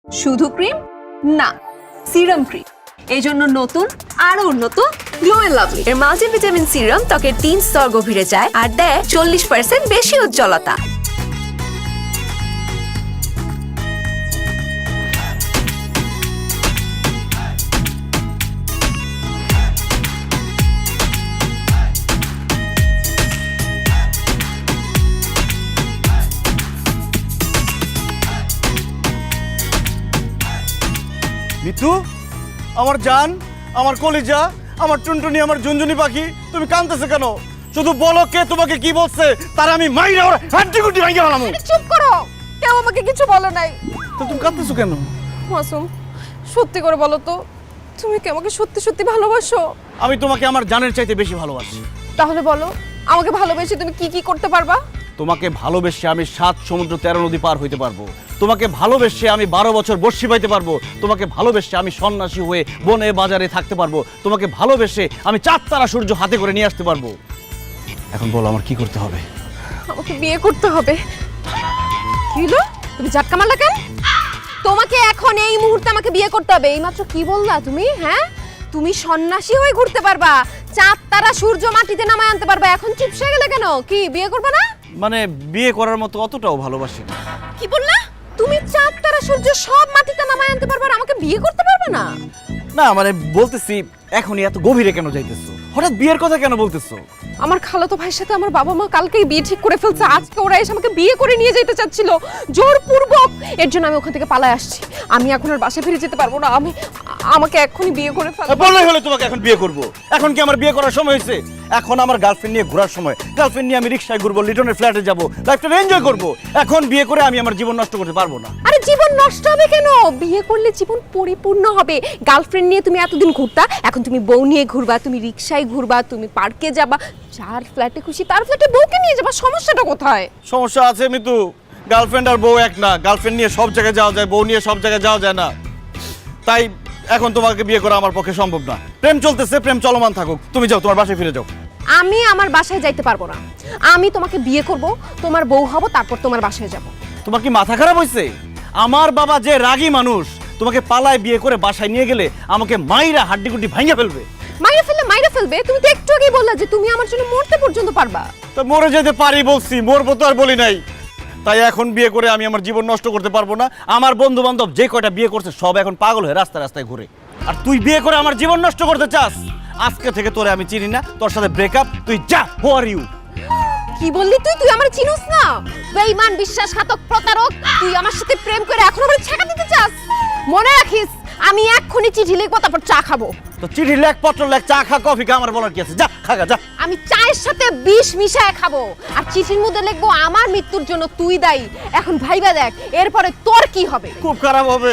শুধু ক্রিম না, serum cream. এই জন্য নতুন আরো উন্নত গ্লো এন্ড লাভলি এর মাল্টিভিটামিন সিরাম ত্বকের 3 স্তর গভীরে যায় আর দেয় 40% বেশি উজ্জ্বলতা। মিতু, আমার জান, আমার কলিজা, আমার টুনটুনি, আমার ঝুনঝুনি পাখি, তুমি কাঁদতেছো কেন? শুধু বলো কে তোমাকে কি বলছে, তার আমি মাইরা ওর হাড্ডি গুড্ডি ভাঙিয়ে ফেলাম। চুপ করো, কেউ আমাকে কিছু বলে নাই। তো তুমি কাঁদতেছো কেন? মাসুম, সত্যি করে বলো তো, তুমি কি আমাকে সত্যি সত্যি ভালোবাসো? আমি তোমাকে আমার জানের চাইতে বেশি ভালোবাসি। তাহলে বলো, আমাকে ভালোবেসে তুমি কি কি করতে পারবা? তোমাকে ভালোবেসে আমি 7 সমুদ্র 13 নদী পার হইতে পারবো। তোমাকে ভালোবেসে আমি 12 বছর বর্ষি পাইতে পারবো। তোমাকে ভালোবেসে আমি সন্ন্যাসী হয়ে বনে বাজারে থাকতে পারবো। তোমাকে ভালোবেসে আমি 4 তারা সূর্য হাতে করে নিয়ে আসতে পারবো। এখন বলো আমার কি করতে হবে? আমাকে বিয়ে করতে হবে। কি হলো? তুমি ঝাটকা মারলা কেন? তোমাকে এখন এই মুহূর্তে আমাকে বিয়ে করতে হবে। এইমাত্র কি বললা তুমি? হ্যাঁ, তুমি সন্ন্যাসী হয়ে ঘুরতে পারবা, 4 তারা সূর্য মাটিতে নামায় আনতে পারবা। এখন চুপসে গেলে কেন? কি বিয়ে করবে না? মানে বিয়ে করার মতো অতটাও ভালোবাসি না। কি বললা? তুমি 4 তারা সূর্য সব মাটিতে নামায় আনতে পারবা আর আমাকে বিয়ে করতে পারবে না? না মানে বলতেছি, এখনই এত গভীরে কেন যাইতেছো? হঠাৎ বিয়ের কথা কেন বলতেছো? আমার খালাতো ভাইয়ের সাথে আমার বাবা মা কালকেই বিয়ে ঠিক করে ফেলছে। আজকে ওরা এসে আমাকে বিয়ে করে নিয়ে যেতে চাচ্ছিল জোরপূর্বক। এর জন্য আমি ওখান থেকে পালায় আসছি। আমি এখন আর বাসায় ফিরে যেতে পারবো না। আমাকে এখনই বিয়ে করে ফেলো। বললেই হলে তোমাকে এখন বিয়ে করব। এখন কি আমার বিয়ে করার সময় হয়েছে? এখন আমার গার্লফ্রেন্ড নিয়ে ঘোরার সময়। গার্লফ্রেন্ড নিয়ে আমি রিকশায় ঘুরবো, লিটনের ফ্ল্যাটে যাবো, লাইফটা এনজয় করবো। এখন বিয়ে করে আমি আমার জীবন নষ্ট করতে পারবো না। আরে জীবন নষ্ট হবে কেন? বিয়ে করলে জীবন পরিপূর্ণ হবে। গার্লফ্রেন্ড নিয়ে তুমি এতদিন ঘুরতা, এখন তুমি বউ নিয়ে ঘুরবা, তুমি রিকশায় ঘুরবা, তুমি পার্কে যাবা, যার ফ্ল্যাটে খুশি তার ফ্ল্যাটে বউকে নিয়ে যাবা। সমস্যাটা কোথায়? সমস্যা আছে মিতু, গার্লফ্রেন্ড আর বউ এক না। গার্লফ্রেন্ড নিয়ে সব জায়গায় যাওয়া যায়, বউ নিয়ে সব জায়গায় যাওয়া যায় না। তাই এখন তোমাকে বিয়ে করা আমার পক্ষে সম্ভব না। প্রেম চলতেছে, প্রেম চলমান থাকুক। তুমি যাও, তোমার বাসায় ফিরে যাও। আমি আমার বাসায় যাইতে পারবো না। আমি তোমাকে বিয়ে করব, তোমার বউ হব, তারপর তোমার বাসায় যাব। তোমার কি মাথা খারাপ হয়েছে? আমার বাবা যে রাগী মানুষ, তোমাকে পালায় বিয়ে করে বাসায় নিয়ে গেলে আমাকে মাইরা হাড্ডিগুড্ডি ভাঙিয়ে ফেলবে। মাইরা ফেলবে? তুমি তো একটু আগেই বললা যে তুমি আমার জন্য মরতে পর্যন্ত পারবা। তো মরে যেতে পারি বলছি, মরবো তো আর বলি নাই। তাই এখন বিয়ে করে আমি আমার জীবন নষ্ট করতে পারবো না। আমার বন্ধু বান্ধব যে কয়টা বিয়ে করছে সব এখন পাগল হয়ে রাস্তায় রাস্তায় ঘুরে। আর তুই বিয়ে করে আমার জীবন নষ্ট করতে চাস? আজকে থেকে তোরে আমি চিনি না, তোর সাথে ব্রেকআপ। তুই যা, হু আর ইউ? কি বললি তুই? তুই আমার চিনোস না? বেঈমান, বিশ্বাসঘাতক, প্রতারক। তুই আমার সাথে প্রেম করে এখন আমার ছেঁকা দিতে চাস? মনে রাখিস, আমি এক্ষুনি চিঠি লিখবো, তারপর চা খাবো। তো চিঠি লেখ, পত্র লেখ, চা খা, কফি খা, আমার বলার কি আছে? যা খাগা, যা। আমি চায়ের সাথে বিষ মিশায় খাবো, আর চিঠির মধ্যে লিখবো আমার মৃত্যুর জন্য তুই দায়ী। এখন ভাইবা দেখ এরপরে তোর কি হবে। খুব খারাপ হবে,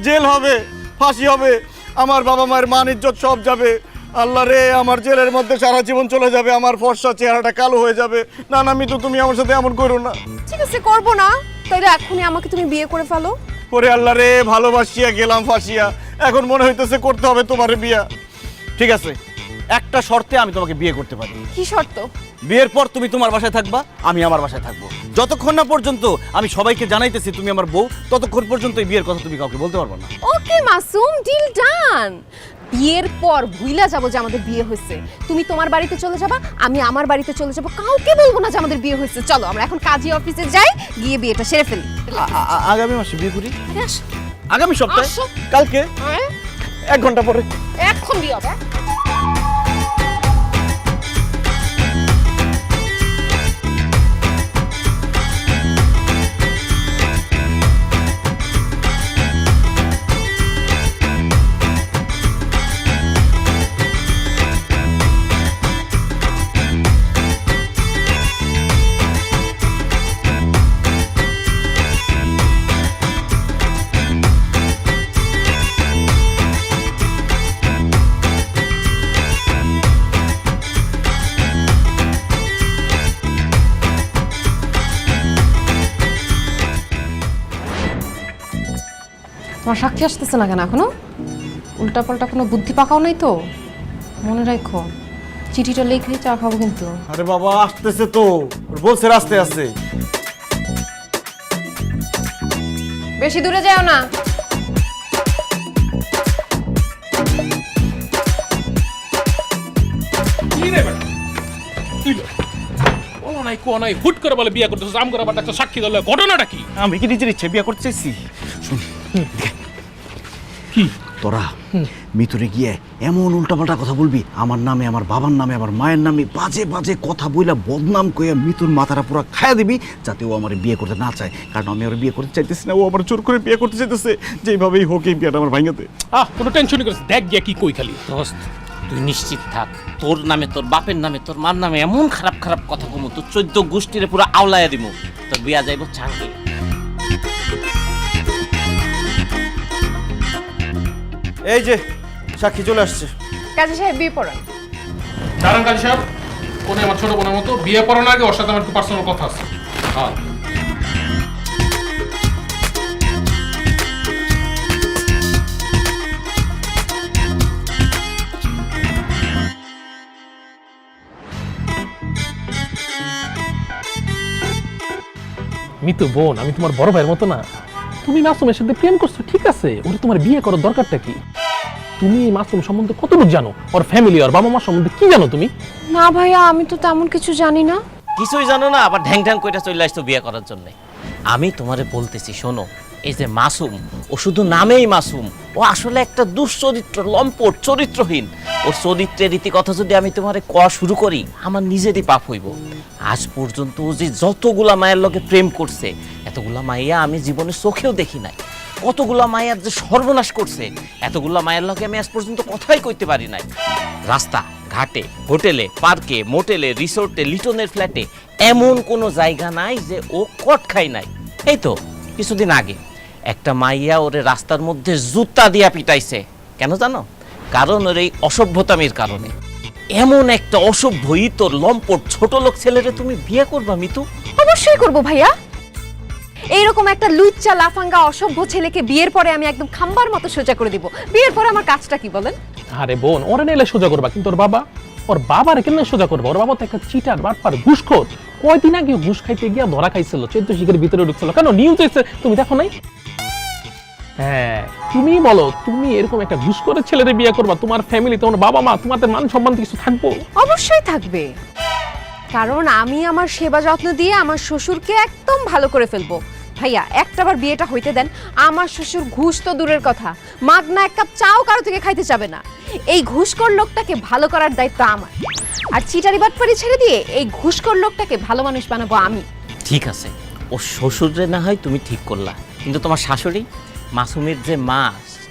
জেল হবে, ফাঁসি হবে, আমার বাবা মায়ের মান ইজ্জত সব যাবে। আল্লাহ রে, আমার জেলের মধ্যে সারা জীবন চলে যাবে, আমার ফর্সা চেহারাটা কালো হয়ে যাবে। না না মিতু, তুমি আমার সাথে এমন করো না। ঠিক আছে, করবো না। তাইলে এখনই আমাকে তুমি বিয়ে করে ফেলো। ওরে আল্লাহ রে, ভালোবাসিয়া গেলাম ফাঁসিয়া, এখন মনে হইতেছে করতে হবে তোমার বিয়া। ঠিক আছে, একটা শর্তে আমি তোমাকে বিয়ে করতে পারি। কি শর্ত? বিয়ের পর তুমি তোমার বাসায় থাকবা, আমি আমার বাসায় থাকবো। যতক্ষণ না পর্যন্ত আমি সবাইকে জানাইতেছি তুমি আমার বউ, ততক্ষণ পর্যন্ত এই বিয়ের কথা তুমি কাউকে বলতে পারবে না। ওকে মাসুম, ডিল ডান। বিয়ের পর ভুইলা যাবো যে আমাদের বিয়ে হয়েছে। তুমি তোমার বাড়িতে চলে যাবা, আমি আমার বাড়িতে চলে যাবো। কাউকে বলবো না যে আমাদের বিয়ে হয়েছে। চলো আমরা এখন কাজী অফিসে যাই, গিয়ে বিয়েটা সেরে ফেলি। আগামী মাসে বিয়ে করি? আসো। আগামী সপ্তাহে? আসো। কালকে? হ্যাঁ, 1 ঘন্টা পরে। এখন বিয়ে হবে। তোমার সাক্ষী আসতেছে না কেন এখনো? উল্টা পাল্টা কোনো বুদ্ধি পাকাও নাই তো? মনে রাখো, চিঠিটা লিখে চা খাবো কিন্তু। আরে বাবা আসতেছে তো, বলছে রাস্তায় আছে। বেশি দূরে যাও না। কি রে বেটা তুই বলো নাই কো নাই হুট করে বলে বিয়ে করতেছিস আম করে আবার একটা সাক্ষী দল ঘটনাটা কি আমি কি নিজের ইচ্ছে বিয়ে করতে চাইছি? শুন, কি তোরা মিতুরে গিয়ে এমন উল্টাপাল্টা কথা বলবি, আমার নামে, আমার বাবার নামে, আমার মায়ের নামে বাজে বাজে কথা বইলা বদনাম কইয়া মিতুর মাথাটা পুরো খায়া দিবি, যাতে ও আমার বিয়ে করতে না চায়। কারণ আমি ওর বিয়ে করতে চাইতেছি না, ও আমার জোর করে বিয়ে করতে চাইতেছে। যেভাবেই হোক এই বিয়েটা আমার ভাঙাতে। কোনো টেনশনই করিস দেখ গিয়া কি কই খালি দোস্ত তুই নিশ্চিত থাক, তোর নামে, তোর বাপের নামে, তোর মার নামে এমন খারাপ খারাপ কথা কমু, তোর 14 গোষ্ঠীরে পুরো আওলাইয়া দিমু, তোর বিয়া যাইব চাঙ্গে। এই যে সাক্ষী চলে আসছে। কাজী সাহেব বিয়ে পড়ান। দাঁড়ান কাজী সাহেব, কোনে আমার ছোট বোনের মতো বিয়ে পড়ানোর আগে ওর সাথে আমার একটু পার্সোনাল কথা আছে। হ্যাঁ মিতু বোন, আমি তোমার বড় ভাইয়ের মতো না। তুমি মাসুমের সাথে প্রেম করছো ঠিক আছে, ওরে তোমার বিয়ে করার দরকারটা কি? তুমি এই মাসুম সম্বন্ধে কতটুকু জানো? ওর ফ্যামিলি, ওর বাবা মা সম্বন্ধে কি জানো তুমি? না ভাইয়া, আমি তো তেমন কিছু জানি না। কিছুই জানো না, আবার ঢ্যাং ঢ্যাং কইটা চলে আসতো বিয়ে করার জন্য। আমি তোমারে বলতেছি শোনো, এই যে মাসুম, ও শুধু নামেই মাসুম, ও আসলে একটা দুশ্চরিত্র, লম্পট, চরিত্রহীন। ওর চরিত্রের রীতি কথা যদি আমি তোমারে কওয়া শুরু করি, আমার নিজেরই পাপ হইব। আজ পর্যন্ত ও যে যতগুলা মায়ের লগে প্রেম করছে, এতগুলা মাইয়া আমি জীবনে চোখেও দেখি নাই। কতগুলা মায়ের যে সর্বনাশ করছে, এতগুলা মায়ের লগে আমি আজ পর্যন্ত কথাই কইতে পারি নাই। রাস্তা ঘাটে, হোটেলে, পার্কে, মোটেলে, রিসোর্টে, লিটনের ফ্ল্যাটে এমন কোনো জায়গা নাই যে ও কট খাই নাই। এই তো কিছুদিন আগে একটা মাইয়া ওরে রাস্তার মধ্যে জুতা দিয়া পিটাইছে। কেন জানো? কারণ ওর এই অসভ্যতামির কারণে। এমন একটা অসভ্য ইতর লম্পট ছোট লোক ছেলেরে তুমি বিয়ে করবা মিতু? অবশ্যই করব ভাইয়া। এইরকম একটা লুচ্চা লাফাঙ্গা অসভ্য ছেলেকে বিয়ের পরে আমি একদম খাম্বার মতো সোজা করে দিব। বিয়ের পরে আমার কাজটা কি বলেন? আরে বোন, ওরে নিলে সোজা করবা, কিন্তু ওর বাবার কেন সোজা করবা? ওর বাবা তো একটা চিটার, বাটপার, ঘুষখোর। কয়দিন আগে ঘুষ খাইতে গিয়া ধরা খাইছিল, 14 শিখের ভিতরে ঢুকছিল। কেন নিউজ হয়েছে, তুমি দেখো নাই? হ্যাঁ, তুমি বলো, তুমি এরকম একটা ঘুষখোরের ছেলেরে বিয়ে করবা? তোমার ফ্যামিলি, তোমার বাবা মা, তোমাদের মান সম্মান কিছু থাকবো? অবশ্যই থাকবে, কারণ আমি আমার সেবা যত্ন দিয়ে আমার শ্বশুরকে একদম ভালো করে ফেলবো। ভাইয়া, একটাবার বিয়েটা হইতে দেন। আমার শ্বশুর ঘুষ তো দূরের কথা, মাগনা এক কাপ চাও কারো থেকে খাইতে যাবে না। এই ঘুষখোর লোকটাকে ভালো করার দায়িত্ব আমার, আর চিটারি বাটপারি ছেড়ে দিয়ে এই ঘুষখোর লোকটাকে ভালো মানুষ বানাবো আমি। ঠিক আছে, ও শ্বশুরে না হয় তুমি ঠিক করলা, কিন্তু তোমার শাশুড়ি, মাসুমের যে মা,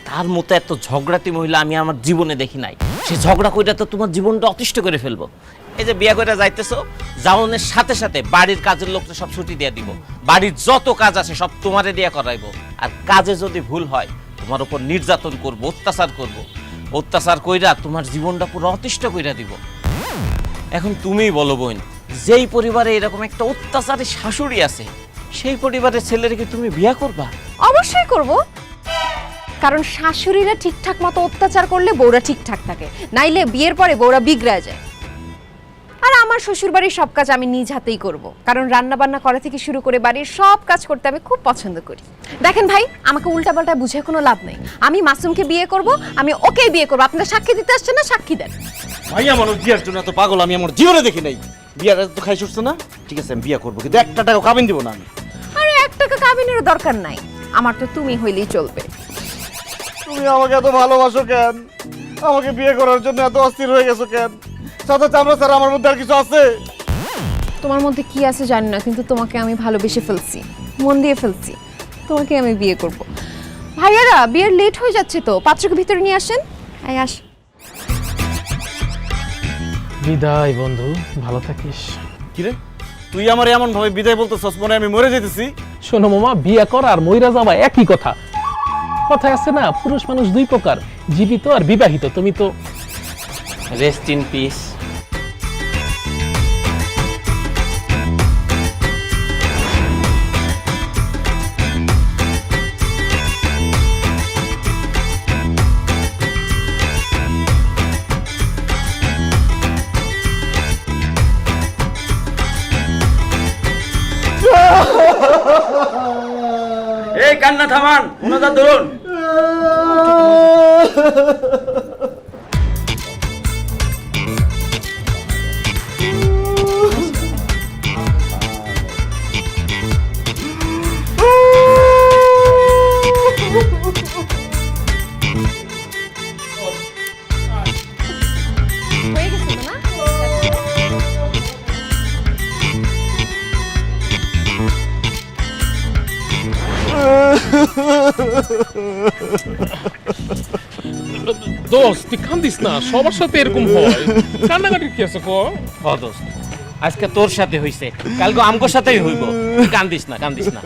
তার মতো এত ঝগড়াটি মহিলা আমি আমার জীবনে দেখি নাই। সে ঝগড়া কইরা তো তোমার জীবনটা অতিষ্ঠ করে ফেলবো। এই যে বিয়ে করে যাইতেছো, যাওনের সাথে সাথে বাড়ির কাজের লোকটা সব ছুটি দিয়ে দিব। বাড়ির যত কাজ আছে সব তোমারে দিয়ে করাইবো। আর কাজে যদি ভুল হয়, তোমার উপর নির্যাতন করব, অত্যাচার করব। অত্যাচার কইরা তোমার জীবনটা পুরো অতিষ্ঠ কইরা দিব। এখন তুমিই বলো বোন, যেই পরিবারে এরকম একটা অত্যাচারী শাশুড়ি আছে, সেই পরিবারের ছেলের কি তুমি বিয়ে করবা? অবশ্যই করব, কারণ শাশুড়িরা ঠিকঠাক মতো অত্যাচার করলে বউরা ঠিকঠাক থাকে, নাইলে বিয়ের পরে বউরা বিগড়ে যায়। আর আমার শ্বশুরবাড়ির সব কাজ আমি নিজ হাতেই করব, কারণ রান্না বান্না করা থেকে শুরু করে বাড়ির সব কাজ করতে আমি খুব পছন্দ করি। দেখেন ভাই, আমাকে উল্টাপাল্টা বুঝে কোনো লাভ নেই। আমি মাসুমকে বিয়ে করব, আমি ওকেই বিয়ে করব। আপনারা সাক্ষী দিতে আসছেন না, সাক্ষী দেন। ভাইয়া মানুষ বিয়ার জন্য এত পাগল আমি আমার জীবনে দেখি নাই। বিয়ার তো খাই শুটছে না, ঠিক আছে আমি বিয়ে করবো, কিন্তু একটা টাকা কাবিন দিব না আমি। আরে 1 টাকা কাবিনেরও দরকার নাই, আমার তো তুমি হইলেই চলবে। তুমি আমাকে এত ভালোবাসো কেন? আমাকে বিয়ে করার জন্য এত অস্থির হয়ে গেছো কেন? সাথে চামড়া স্যার, আমার মধ্যে আর কিছু আছে? তোমার মধ্যে কি আছে জানি না, কিন্তু তোমাকে আমি ভালোবেসে ফেলছি, মন দিয়ে ফেলছি। তোমাকে আমি বিয়ে করব। ভাইয়ারা, বিয়ের লেট হয়ে যাচ্ছে তো, পাত্রকে ভিতরে নিয়ে আসেন। আয় আস। বিদায় বন্ধু, ভালো থাকিস। কিরে, তুই আমার এমন ভাবে বিদায় বলতেছস মনে হয় আমি মরে যেতেছি? শোনো মামা, বিয়ে করা আর মইরা যাওয়া একই কথা। কথায় আছে না, পুরুষ মানুষ 2 প্রকার, জীবিত আর বিবাহিত। তুমি তো রেস্ট ইন পিস। এই কান্না থামান, ওনাটা ধরুন। দোস্ত তুই কান্দিস না, সবার সাথে এরকম হয়। কান্নাকাটি কি আছে কো? দোস্ত আজকে তোর সাথে হইছে, কালকে আমগোর সাথেই হইব। তুই কান্দিস না, কান্দিস না।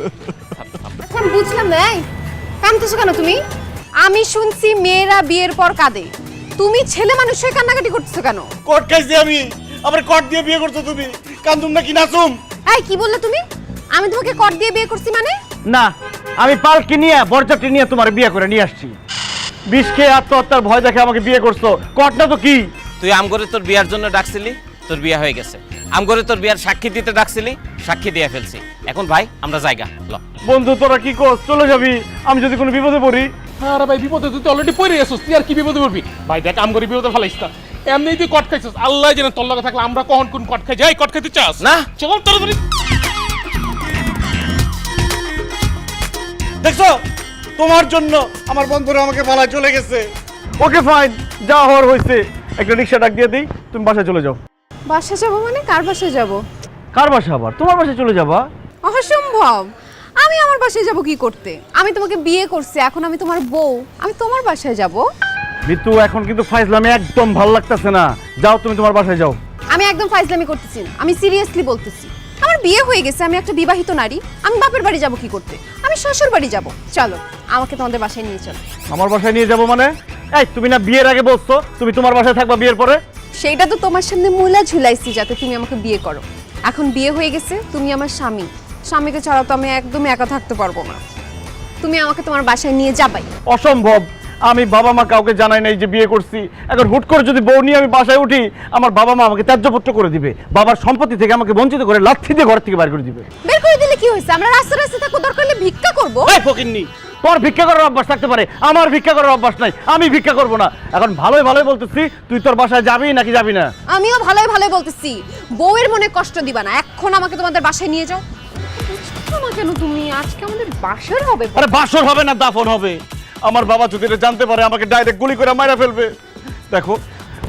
আচ্ছা আমি বুঝলাম না, এই কাঁদতেছো কেন তুমি? আমি শুনছি মেয়েরা বিয়ের পর কাঁদে, তুমি ছেলে মানুষ হয়ে কান্নাকাটি করতেছো কেন? কোট খাইছি আমি, আমার কোট দিয়ে বিয়ে করছো তুমি, কান্দুম নাকি নাচুম? এই কি বললে তুমি? আমি তোমাকে কর দিয়ে বিয়ে করছি মানে? না, আমি পালকি নিয়ে বরযাত্রী নিয়ে তোমার বিয়ে করে নিয়ে আসছি। বিষ খেয়ে আত্মহত্যার ভয় দেখে আমাকে বিয়ে করছো, কটনা তো কি? তুই আমগরে তোর বিয়ার জন্য ডাকছিলি, তোর বিয়া হয়ে গেছে। আমগরে তোর বিয়ার সাক্ষী দিতে ডাকছিলি, সাক্ষী দিয়ে ফেলছি। এখন ভাই আমরা জায়গা ল। বন্ধু তোরা কি করছ, চলে যাবি? আমি যদি কোনো বিপদে পড়ি? আরে ভাই বিপদে তুই অলরেডি পড়ে গেছিস, তুই আর কি বিপদে পড়বি? ভাই দেখ আম করে বিপদে ফেলাইস না, এমনি তুই কট খাইছিস। আল্লাহ জানে তোর লগে থাকলে আমরা কখন কোন কট খাই যাই। কট খাইতে চাস না? চল তাড়াতাড়ি। দেখছো, তোমার জন্য আমার বন্ধুরা আমাকে পালায় চলে গেছে। ওকে ফাইন, যা হওয়ার হয়েছে। একটা রিক্সা ডাক দিয়ে দিই, তুমি বাসায় চলে যাও। বাসায় যাবো মানে? কার বাসায় যাবো? কার বাসা আবার? তোমার বাসায় চলে যাবা? অসম্ভব, আমি আমার বাসায় যাব কি করতে? আমি তোমাকে বিয়ে করছি, এখন আমি তোমার বউ, আমি তোমার বাসায় যাব? মিতু এখন কিন্তু ফাইজলামি একদম ভালো লাগতেছে না, যাও তুমি তোমার বাসায় যাও। আমি একদম ফাইজলামি করতেছি না, আমি সিরিয়াসলি বলতেছি। আমার বিয়ে হয়ে গেছে, আমি একটা বিবাহিত নারী, আমি বাপের বাড়ি যাব কি করতে? আমি শ্বশুর বাড়ি যাব। চলো আমাকে তোমাদের বাসায় নিয়ে চলো। আমার বাসায় নিয়ে যাবো মানে? এই তুমি না বিয়ের আগে বলছো তুমি তোমার বাসায় থাকবা বিয়ের পরে? সেইটা তো তোমার সামনে মুলা ঝুলাইছি যাতে তুমি আমাকে বিয়ে করো। এখন বিয়ে হয়ে গেছে, তুমি আমার স্বামী, স্বামীকে ছাড়া তো আমি একদমই একা থাকতে পারবো না। তুমি আমাকে তোমার বাসায় নিয়ে যাবাই। অসম্ভব, আমি বাবা মা কাউকে জানাই নাই যে বিয়ে করছি। এখন হুট করে যদি বউ নিয়ে আমি বাসায় উঠি, আমার বাবা মা আমাকে ত্যায্যপুত্র করে দিবে, বাবার সম্পত্তি থেকে আমাকে বঞ্চিত করে লাথি দিয়ে ঘর থেকে বাইর করে দিবে। বের করে দিলে কি হয়েছে? আমরা রাস্তা রাস্তা থাকবো, দরকার হলে ভিক্ষা করবো। এই ফকিন্নি, তোর ভিক্ষা করার অভ্যাস থাকতে পারে, আমার ভিক্ষা করার অভ্যাস নাই, আমি ভিক্ষা করব না। এখন ভালোই ভালোই বলতেছি, তুই তোর বাসায় যাবি নাকি যাবি না? আমিও ভালোই ভালোই বলতেছি, বউয়ের মনে কষ্ট দিবা না, এখন আমাকে তোমাদের বাসায় নিয়ে যাও। বুঝছো না কেন তুমি? আজকে আমাদের বাসর হবে। আরে বাসর হবে না, দাফন হবে। আমার বাবা যদি এটা জানতে পারে আমাকে ডাইরেক্ট গুলি করে মারা ফেলবে। দেখো,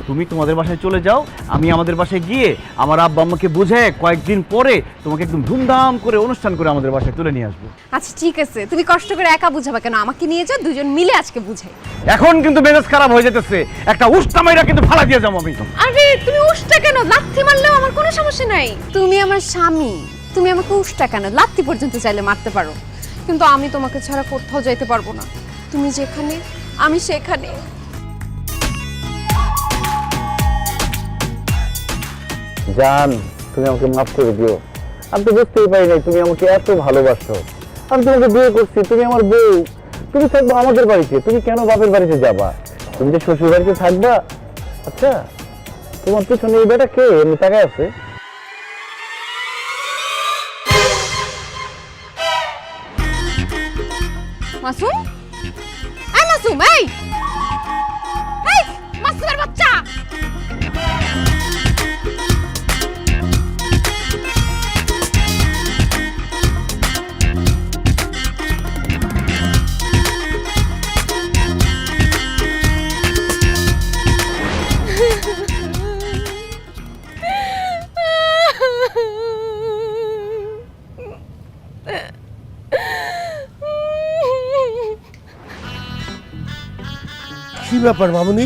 তুমি তোমাদের বাসায় চলে যাও, আমি আমাদের বাসায় গিয়ে আমার আব্বা আম্মাকে বুঝে কয়েকদিন পরে তোমাকে একদম ধুমধাম করে অনুষ্ঠান করে আমাদের বাসায় তুলে নিয়ে আসবো। আচ্ছা ঠিক আছে, তুমি কষ্ট করে একা বুঝাবা কেন? আমাকে নিয়ে যাও, দুজন মিলে আজকে বুঝাই। এখন কিন্তু মেজাজ খারাপ হয়ে যেতেছে, একটা উষ্টা মাইরা কিন্তু ফালা দিয়ে যাবো আমি। আরে তুমি উষ্টা কেন? লাথি মারলেও আমার কোনো সমস্যা নাই। তুমি আমার স্বামী, তুমি আমাকে উষ্টা কেন? লাথি পর্যন্ত চাইলে মারতে পারো, কিন্তু আমি তোমাকে ছাড়া কোথাও যাইতে পারবো না। তুমি যেখানে আমি সেখানে। জান, তুমি আমাকে মাফ করে দিও। আমি তো বুঝতেই পারি নাই তুমি আমাকে এত ভালোবাসো। আমি তোমাকে বিয়ে করছি, তুমি আমার বউ, তুমি থাকবো আমাদের বাড়িতে, তুমি কেন বাপের বাড়িতে যাবা? তুমি যে শ্বশুর বাড়িতে থাকবা। আচ্ছা, তোমার পিছনে এই বেটা কে এমনি তাকায় আছে? মাসুম, এই মাসুম, এই এই মাসুমের বাচ্চা। কি ব্যাপার মামুনি,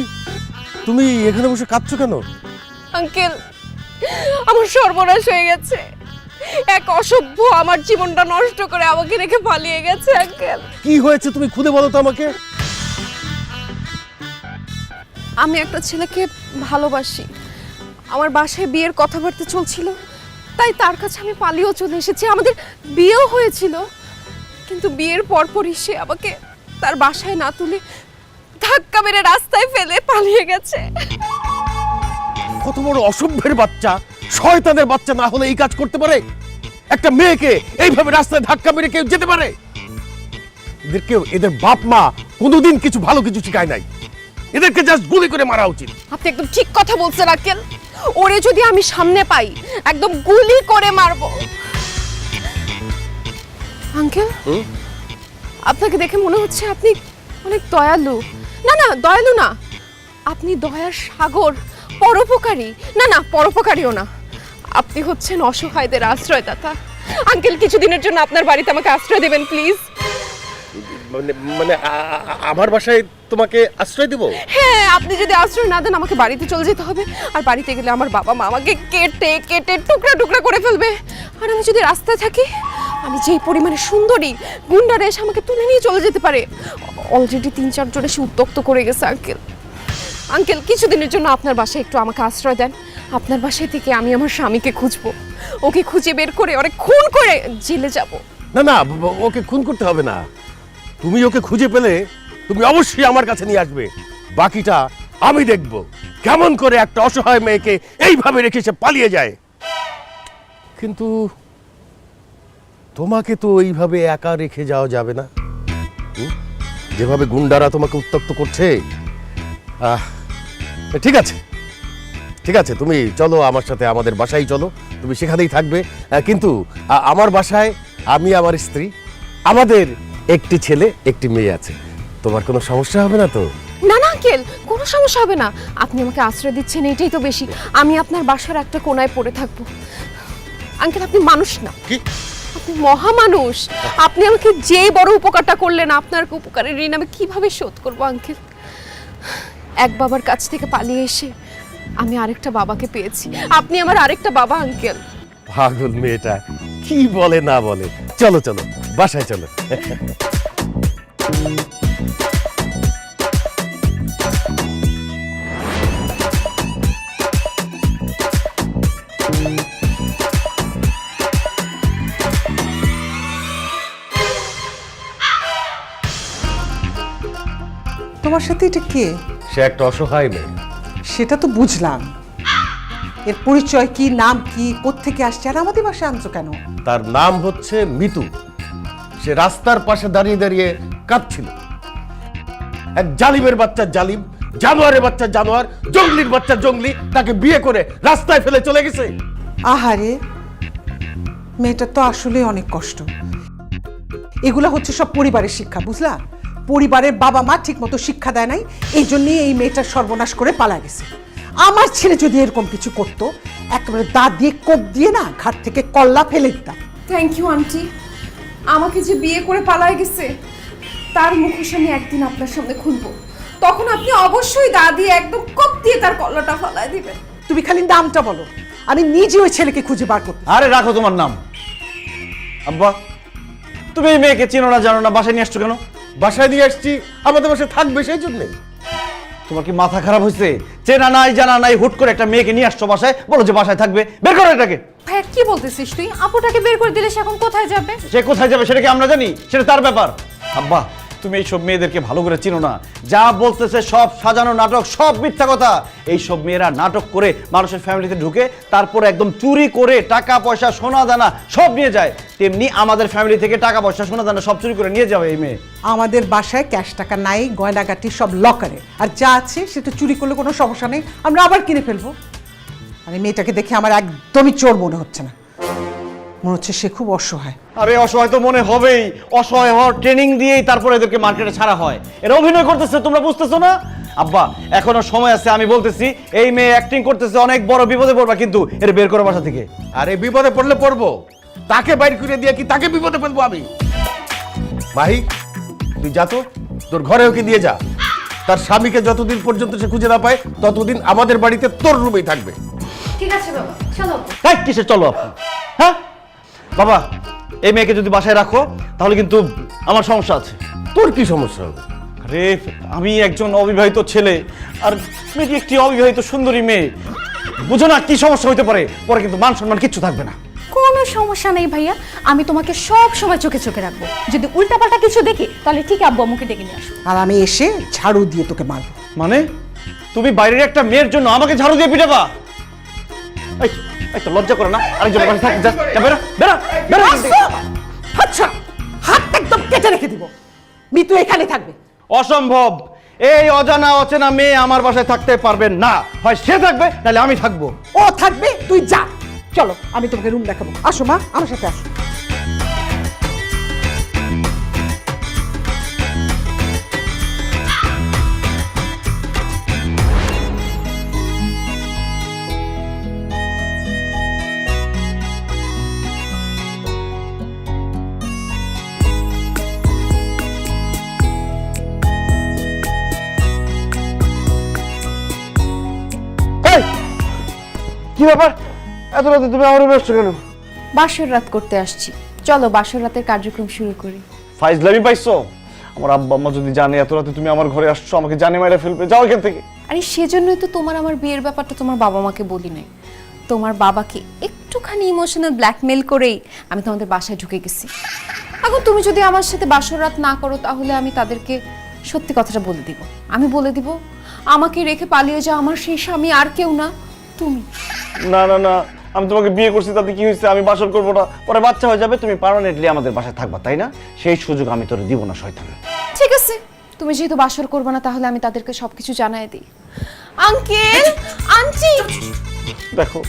তুমি এখানে বসে কাঁদছো কেন? আঙ্কেল, আমার সর্বনাশ হয়ে গেছে। এক অসভ্য আমার জীবনটা নষ্ট করে আমাকে রেখে পালিয়ে গেছে। আঙ্কেল, কি হয়েছে তুমি খুলে বলো তো আমাকে। আমি একটা ছেলেকে ভালোবাসি, আমার বাসায় বিয়ের কথাবার্তা চলছিল, তাই তার কাছে আমি পালিয়েও চলে এসেছি। আমাদের বিয়েও হয়েছিল, কিন্তু বিয়ের পরপরই সে আমাকে তার বাসায় না তুলে ধাক্কা মেরে রাস্তায় ফেলে পালিয়ে গেছে। কত বড় অসভ্যের বাচ্চা, শয়তানের বাচ্চা না হলে এই কাজ করতে পারে? একটা মেয়েকে এইভাবে রাস্তায় ধাক্কা মেরে কেউ যেতে পারে? এদের বাপ মা কোনোদিন কিছু ভালো কিছু শিখায় নাই, এদেরকে জাস্ট গুলি করে মারা উচিত। আপনি একদম ঠিক কথা বলছেন আঙ্কেল, ওরে যদি আমি সামনে পাই একদম গুলি করে মারবো। আঙ্কেল, আপনাকে দেখে মনে হচ্ছে আপনি অনেক দয়ালু। না না, দয়ালু না, আপনি দয়ার সাগর, পরোপকারী। না না, পরোপকারীও না, আপনি হচ্ছেন অসহায়দের আশ্রয়দাতা। আঙ্কেল, কিছুদিনের জন্য আপনার বাড়িতে আমাকে আশ্রয় দেবেন প্লিজ। মানে মানে আমার বাসায় তোমাকে আশ্রয় দেব? হ্যাঁ, আপনি যদি আশ্রয় না দেন আমাকে বাড়িতে চলে যেতে হবে। আর বাড়িতে গেলে আমার বাবা মা আমাকে কেটে কেটে টুকরা টুকরা করে ফেলবে। আর আমি যদি রাস্তায় থাকি, আমি যেই পরিমাণে সুন্দরী, গুন্ডারা এসে আমাকে তুলে নিয়ে চলে যেতে পারে। অলরেডি 3-4 জন এসে উত্ত্যক্ত করে গেছে। আঙ্কেল কিছুদিনের জন্য আপনার বাসায় একটু আমাকে আশ্রয় দেন। আপনার বাসায় থেকে আমি আমার স্বামীকে খুঁজবো, ওকে খুঁজে বের করে ওরে খুন করে জেলে যাব। না না, ওকে খুন করতে হবে না। তুমি ওকে খুঁজে পেলে তুমি অবশ্যই আমার কাছে নিয়ে আসবে। বাকিটা আমি দেখব, কেমন করে একটা অসহায় মেয়েকে এইভাবে রেখে সে পালিয়ে যায়। কিন্তু তোমাকে তো এইভাবে একা রেখে যাওয়া যাবে না। যেভাবে গুন্ডারা তোমাকে উত্ত্যক্ত করছে। ঠিক আছে, ঠিক আছে, তুমি চলো আমার সাথে, আমাদের বাসায় চলো, তুমি সেখানেই থাকবে। কিন্তু আমার বাসায় আমি, আমার স্ত্রী, আমাদের একটি ছেলে একটি মেয়ে আছে। তোমার কোনো সমস্যা হবে না তো? না না আঙ্কেল, কোনো সমস্যা হবে না। আপনি আমাকে আশ্রয় দিচ্ছেন, এটাই তো বেশি। আমি আপনার বাসার একটা কোনায় পড়ে থাকবো। আঙ্কেল আপনি মানুষ না, কি? আপনি মহামানুষ। আপনি আমাকে যে বড় উপকারটা করলেন, আপনার উপকারের ঋণ আমি কিভাবে শোধ করবো আঙ্কেল? এক বাবার কাছ থেকে পালিয়ে এসে আমি আরেকটা বাবাকে পেয়েছি। আপনি আমার আরেকটা বাবা আঙ্কেল। পাগল মেয়েটা কি বলে না বলে। চলো চলো বাসায় চলো। তোমার সাথে এটা কে? সে একটা অসহায় মেয়ে। সেটা তো বুঝলাম, এর পরিচয় কি, নাম কি, কোত্থেকে আসছে, আর আমাদের বাসায় আনছো কেন? তার নাম হচ্ছে মিতু। সে রাস্তার পাশে দাঁড়িয়ে দাঁড়িয়ে কাঁদছিল। এক জালিমের বাচ্চা জালিম, জানোয়ারের বাচ্চা জানোয়ার, জঙ্গলির বাচ্চা জঙ্গলি তাকে বিয়ে করে রাস্তায় ফেলে চলে গেছে। আহারে, মেয়েটা তো আসলে অনেক কষ্ট। এগুলা হচ্ছে সব পরিবারের শিক্ষা, বুঝলা? পরিবারের বাবা মা ঠিক মতো শিক্ষা দেয় নাই, এই জন্যই এই মেয়েটার সর্বনাশ করে পালা গেছে। আমার ছেলে যদি এরকম কিছু করতো, একেবারে দাঁত দিয়ে কোপ দিয়ে না ঘাট থেকে কল্লা ফেলে দিতাম। Thank you aunty. আমাকে যে বিয়ে করে পালায় গেছে, তার মুখোশ আমি একদিন আপনার সামনে খুলবো। তখন আপনি অবশ্যই দা দিয়ে একদম কোপ দিয়ে তার কল্লাটা ফালায় দিবেন। তুমি খালি নামটা বলো, আমি নিজে ওই ছেলেকে খুঁজে বার করতে। আরে রাখো তোমার নাম। আব্বা, তুমি এই মেয়েকে চেনো না জানো না, বাসায় নিয়ে আসছো কেন? বাসায় নিয়ে আসছি, আমাদের বাসায় থাকবে সেই জন্যে। তোমার কি মাথা খারাপ হয়েছে? চেনা নাই জানা নাই, হুট করে একটা মেয়েকে নিয়ে আসছো বাসায়, বলো যে বাসায় থাকবে। বের করো এটাকে। ভাই কি বলতেছিস তুই? আপুটাকে বের করে দিলে সে এখন কোথায় যাবে? সে কোথায় যাবে সেটা কি আমরা জানি? সেটা তার ব্যাপার। আব্বা, তুমি এইসব মেয়েদেরকে ভালো করে চিনো না। যা বলতেছে সব সাজানো নাটক, সব মিথ্যা কথা। এইসব মেয়েরা নাটক করে মানুষের ফ্যামিলিতে ঢুকে তারপরে একদম চুরি করে টাকা পয়সা সোনা দানা সব নিয়ে যায়। তেমনি আমাদের ফ্যামিলি থেকে টাকা পয়সা সোনা দানা সব চুরি করে নিয়ে যাবে এই মেয়ে। আমাদের বাসায় ক্যাশ টাকা নাই, গয়নাগাটি সব লকারে, আর যা আছে সেটা চুরি করলে কোনো সমস্যা নেই, আমরা আবার কিনে ফেলবো। আর এই মেয়েটাকে দেখে আমার একদমই চোর মনে হচ্ছে না, মনে হচ্ছে সে খুব অসহায়। আরে অসহায় তো মনে হবেই, অসহায় হওয়ার ট্রেনিং দিয়েই তারপরে এদেরকে মার্কেটে ছাড়া হয়। এরা অভিনয় করতেছে, তোমরা বুঝতেছো না? আব্বা এখনো সময় আছে, আমি বলতেছি এই মেয়ে অ্যাক্টিং করতেছে, অনেক বড় বিপদে পড়বা কিন্তু। এর বের করো বাসা থেকে। আরে বিপদে পড়লে পড়বো, তাকে বাইর করে দিয়ে কি তাকে বিপদে ফেলবো আমি? মাহি, তুই যা তো, তোর ঘরে ওকে দিয়ে যা। তার স্বামীকে যতদিন পর্যন্ত সে খুঁজে না পায় ততদিন আমাদের বাড়িতে তোর রুমেই থাকবে। ঠিক আছে বাবা, চলো। তাই কিসে চলো আপনি? হ্যাঁ বাবা, এই মেয়েকে যদি বাসায় রাখো তাহলে কিন্তু আমার সমস্যা আছে। তোর কি সমস্যা হবে? আরে আমি একজন অবিবাহিত ছেলে, আর মেয়েটি একটি অবিবাহিত সুন্দরী মেয়ে, বুঝো না কি সমস্যা হতে পারে? পরে কিন্তু মান সম্মান কিচ্ছু থাকবে না। কোনো সমস্যা নেই ভাইয়া, আমি তোমাকে সব সময় চোখে চোখে রাখবো। যদি উল্টাপাল্টা কিছু দেখি তাহলে ঠিক আব্বু আম্মুকে ডেকে নিয়ে আসবো। আর আমি এসে ঝাড়ু দিয়ে তোকে মারবো। মানে তুমি বাইরের একটা মেয়ের জন্য আমাকে ঝাড়ু দিয়ে পিটাবা? এই তো লজ্জা করে না? আরেকজন বাসায় থাক, যা বেরো বেরো বেরো। আচ্ছা, হাত একদম কেটে রেখে দিব। মিতু এখানে থাকবে। অসম্ভব, এই অজানা অচেনা মেয়ে আমার বাসায় থাকতে পারবে না। হয় সে থাকবে নাহলে আমি থাকবো। ও থাকবে, তুই যা। চলো আমি তোমাকে রুম দেখাবো, আসো মা আমার সাথে আসো। কি ব্যাপার এত রাতে তুমি আমার রুমে আসছো কেন? বাসর রাত করতে আসছি, চলো বাসর রাতের কার্যক্রম শুরু করি। ফাইজলামি পাইছো? আমার আব্বা আম্মা যদি জানে এত রাতে তুমি আমার ঘরে আসছো, আমাকে জানে মাইরা ফেলবে। যাও এখান থেকে। আরে সেজন্যই তো তোমার আমার বিয়ের ব্যাপারটা তোমার বাবা মাকে বলি নাই। তোমার বাবাকে একটুখানি ইমোশনাল ব্ল্যাকমেল করেই আমি তোমাদের বাসায় ঢুকে গেছি। এখন তুমি যদি আমার সাথে বাসর রাত না করো তাহলে আমি তাদেরকে সত্যি কথাটা বলে দিব। আমি বলে দিব আমাকে রেখে পালিয়ে যাও আমার সেই স্বামী আর কেউ না তুমি। না না না, আমি তোমাকে বিয়ে করছি তাতে কি হয়েছে? আমি বাসর করবো না, পরে বাচ্চা হয়ে যাবে, তুমি পার্মানেন্টলি আমাদের বাসায় থাকবা, তাই না? সেই সুযোগ আমি তোরে দিব না শয়তান। ঠিক আছে, তুমি যেহেতু বাসর করবে না তাহলে আমি তাদেরকে সবকিছু জানাই দিই। আঙ্কেল, আন্টি, দেখো